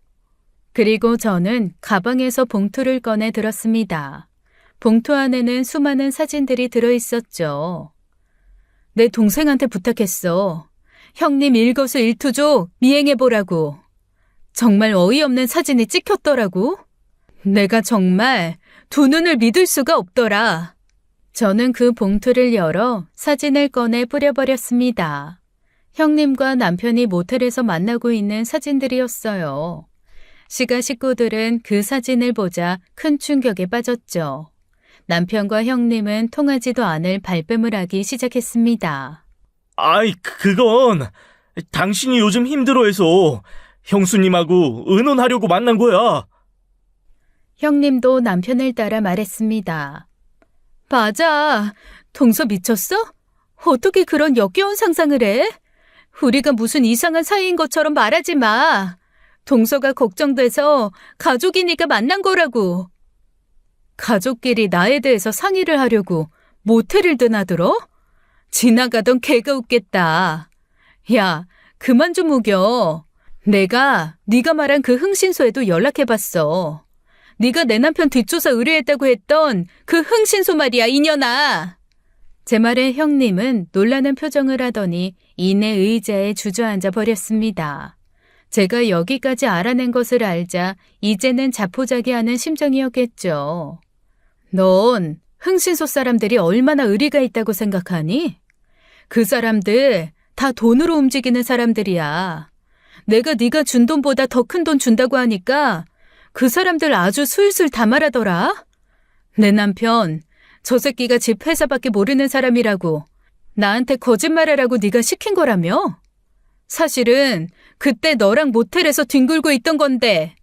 그리고 저는 가방에서 봉투를 꺼내 들었습니다. 봉투 안에는 수많은 사진들이 들어있었죠. 내 동생한테 부탁했어. 형님 일거수일투족 미행해보라고. 정말 어이없는 사진이 찍혔더라고. 내가 정말 두 눈을 믿을 수가 없더라. 저는 그 봉투를 열어 사진을 꺼내 뿌려버렸습니다. 형님과 남편이 모텔에서 만나고 있는 사진들이었어요. 시가 식구들은 그 사진을 보자 큰 충격에 빠졌죠. 남편과 형님은 통하지도 않을 발뺌을 하기 시작했습니다. 아이, 그건 당신이 요즘 힘들어해서 형수님하고 의논하려고 만난 거야. 형님도 남편을 따라 말했습니다. 맞아. 동서 미쳤어? 어떻게 그런 역겨운 상상을 해? 우리가 무슨 이상한 사이인 것처럼 말하지 마. 동서가 걱정돼서 가족이니까 만난 거라고. 가족끼리 나에 대해서 상의를 하려고 모텔을 드나들어? 지나가던 개가 웃겠다. 야, 그만 좀 우겨. 내가 네가 말한 그 흥신소에도 연락해봤어. 네가 내 남편 뒷조사 의뢰했다고 했던 그 흥신소 말이야, 이년아. 제 말에 형님은 놀라는 표정을 하더니 이내 의자에 주저앉아 버렸습니다. 제가 여기까지 알아낸 것을 알자 이제는 자포자기하는 심정이었겠죠. 넌 흥신소 사람들이 얼마나 의리가 있다고 생각하니? 그 사람들 다 돈으로 움직이는 사람들이야. 내가 네가 준 돈보다 더 큰 돈 준다고 하니까 그 사람들 아주 술술 다 말하더라. 내 남편 저 새끼가 집 회사밖에 모르는 사람이라고 나한테 거짓말하라고 네가 시킨 거라며? 사실은 그때 너랑 모텔에서 뒹굴고 있던 건데.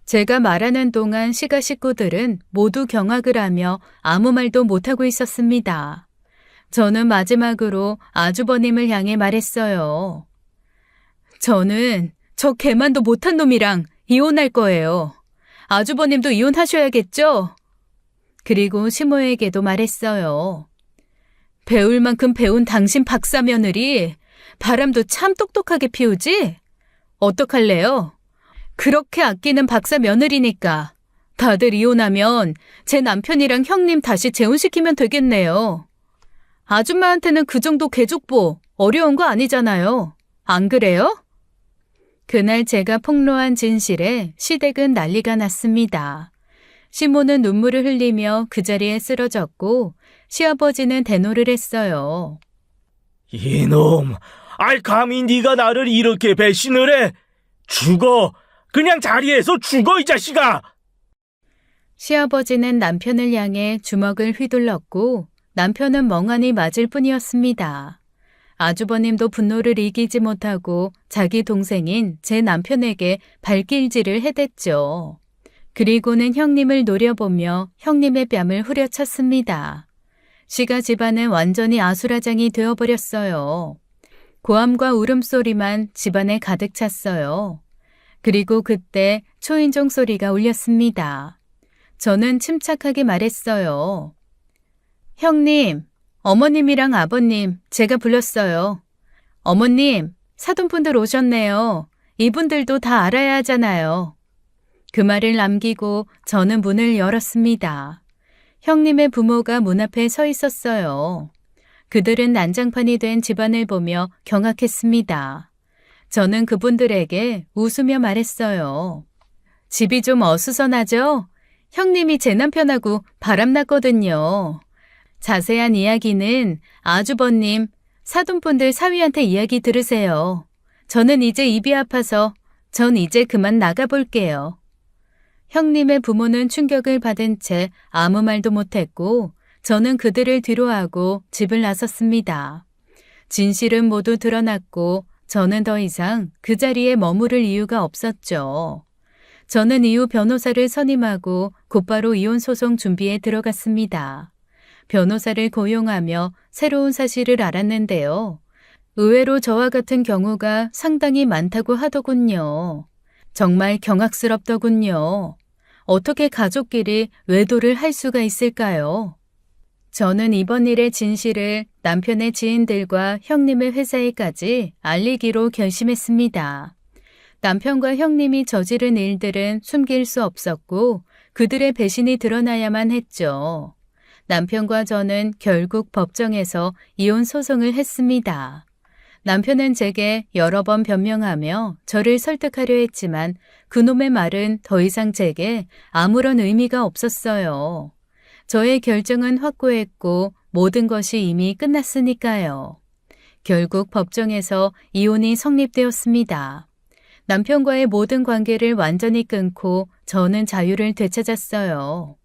제가 말하는 동안 시가 식구들은 모두 경악을 하며 아무 말도 못하고 있었습니다. 저는 마지막으로 아주버님을 향해 말했어요. 저는 저 개만도 못한 놈이랑 이혼할 거예요. 아주버님도 이혼하셔야겠죠? 그리고 시모에게도 말했어요. 배울 만큼 배운 당신 박사 며느리 바람도 참 똑똑하게 피우지? 어떡할래요? 그렇게 아끼는 박사 며느리니까 다들 이혼하면 제 남편이랑 형님 다시 재혼시키면 되겠네요. 아줌마한테는 그 정도 개족보 어려운 거 아니잖아요. 안 그래요? 그날 제가 폭로한 진실에 시댁은 난리가 났습니다. 시모는 눈물을 흘리며 그 자리에 쓰러졌고 시아버지는 대노를 했어요. 이놈, 감히 네가 나를 이렇게 배신을 해? 죽어! 그냥 자리에서 죽어, 이 자식아! 시아버지는 남편을 향해 주먹을 휘둘렀고 남편은 멍하니 맞을 뿐이었습니다. 아주버님도 분노를 이기지 못하고 자기 동생인 제 남편에게 발길질을 해댔죠. 그리고는 형님을 노려보며 형님의 뺨을 후려쳤습니다. 시가 집안은 완전히 아수라장이 되어버렸어요. 고함과 울음소리만 집안에 가득 찼어요. 그리고 그때 초인종 소리가 울렸습니다. 저는 침착하게 말했어요. 형님, 어머님이랑 아버님 제가 불렀어요. 어머님, 사돈분들 오셨네요. 이분들도 다 알아야 하잖아요. 그 말을 남기고 저는 문을 열었습니다. 형님의 부모가 문 앞에 서 있었어요. 그들은 난장판이 된 집안을 보며 경악했습니다. 저는 그분들에게 웃으며 말했어요. 집이 좀 어수선하죠? 형님이 제 남편하고 바람났거든요. 자세한 이야기는 아주버님, 사돈분들 사위한테 이야기 들으세요. 저는 이제 입이 아파서 전 이제 그만 나가볼게요. 형님의 부모는 충격을 받은 채 아무 말도 못했고 저는 그들을 뒤로하고 집을 나섰습니다. 진실은 모두 드러났고 저는 더 이상 그 자리에 머무를 이유가 없었죠. 저는 이후 변호사를 선임하고 곧바로 이혼 소송 준비에 들어갔습니다. 변호사를 고용하며 새로운 사실을 알았는데요. 의외로 저와 같은 경우가 상당히 많다고 하더군요. 정말 경악스럽더군요. 어떻게 가족끼리 외도를 할 수가 있을까요? 저는 이번 일의 진실을 남편의 지인들과 형님의 회사에까지 알리기로 결심했습니다. 남편과 형님이 저지른 일들은 숨길 수 없었고 그들의 배신이 드러나야만 했죠. 남편과 저는 결국 법정에서 이혼 소송을 했습니다. 남편은 제게 여러 번 변명하며 저를 설득하려 했지만 그놈의 말은 더 이상 제게 아무런 의미가 없었어요. 저의 결정은 확고했고 모든 것이 이미 끝났으니까요. 결국 법정에서 이혼이 성립되었습니다. 남편과의 모든 관계를 완전히 끊고 저는 자유를 되찾았어요.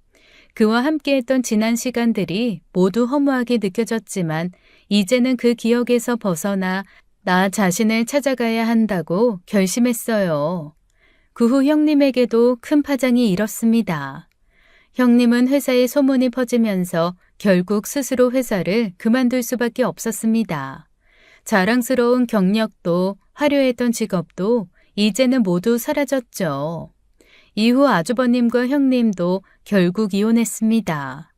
그와 함께했던 지난 시간들이 모두 허무하게 느껴졌지만 이제는 그 기억에서 벗어나 나 자신을 찾아가야 한다고 결심했어요. 그 후 형님에게도 큰 파장이 일었습니다. 형님은 회사에 소문이 퍼지면서 결국 스스로 회사를 그만둘 수밖에 없었습니다. 자랑스러운 경력도 화려했던 직업도 이제는 모두 사라졌죠. 이후 아주버님과 형님도 결국 이혼했습니다.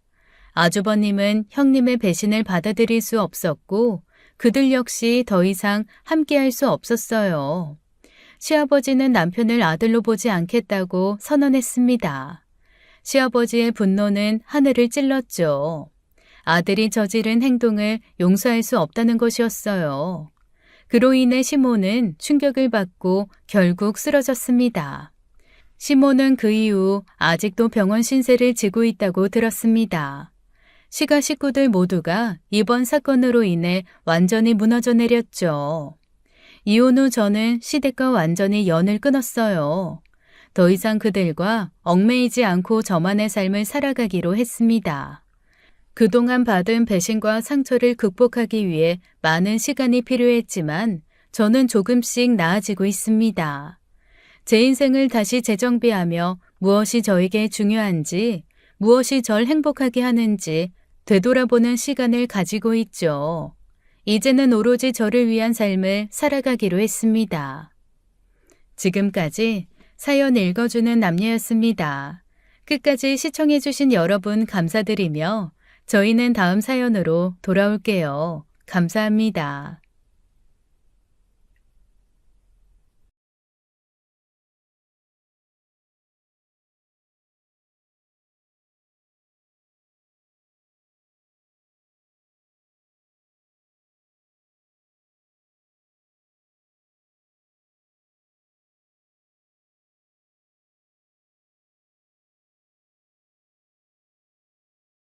아주버님은 형님의 배신을 받아들일 수 없었고 그들 역시 더 이상 함께할 수 없었어요. 시아버지는 남편을 아들로 보지 않겠다고 선언했습니다. 시아버지의 분노는 하늘을 찔렀죠. 아들이 저지른 행동을 용서할 수 없다는 것이었어요. 그로 인해 시몬은 충격을 받고 결국 쓰러졌습니다. 시몬은 그 이후 아직도 병원 신세를 지고 있다고 들었습니다. 시가 식구들 모두가 이번 사건으로 인해 완전히 무너져 내렸죠. 이혼 후 저는 시댁과 완전히 연을 끊었어요. 더 이상 그들과 얽매이지 않고 저만의 삶을 살아가기로 했습니다. 그동안 받은 배신과 상처를 극복하기 위해 많은 시간이 필요했지만 저는 조금씩 나아지고 있습니다. 제 인생을 다시 재정비하며 무엇이 저에게 중요한지, 무엇이 절 행복하게 하는지 되돌아보는 시간을 가지고 있죠. 이제는 오로지 저를 위한 삶을 살아가기로 했습니다. 지금까지 사연 읽어주는 남녀였습니다. 끝까지 시청해주신 여러분 감사드리며 저희는 다음 사연으로 돌아올게요. 감사합니다.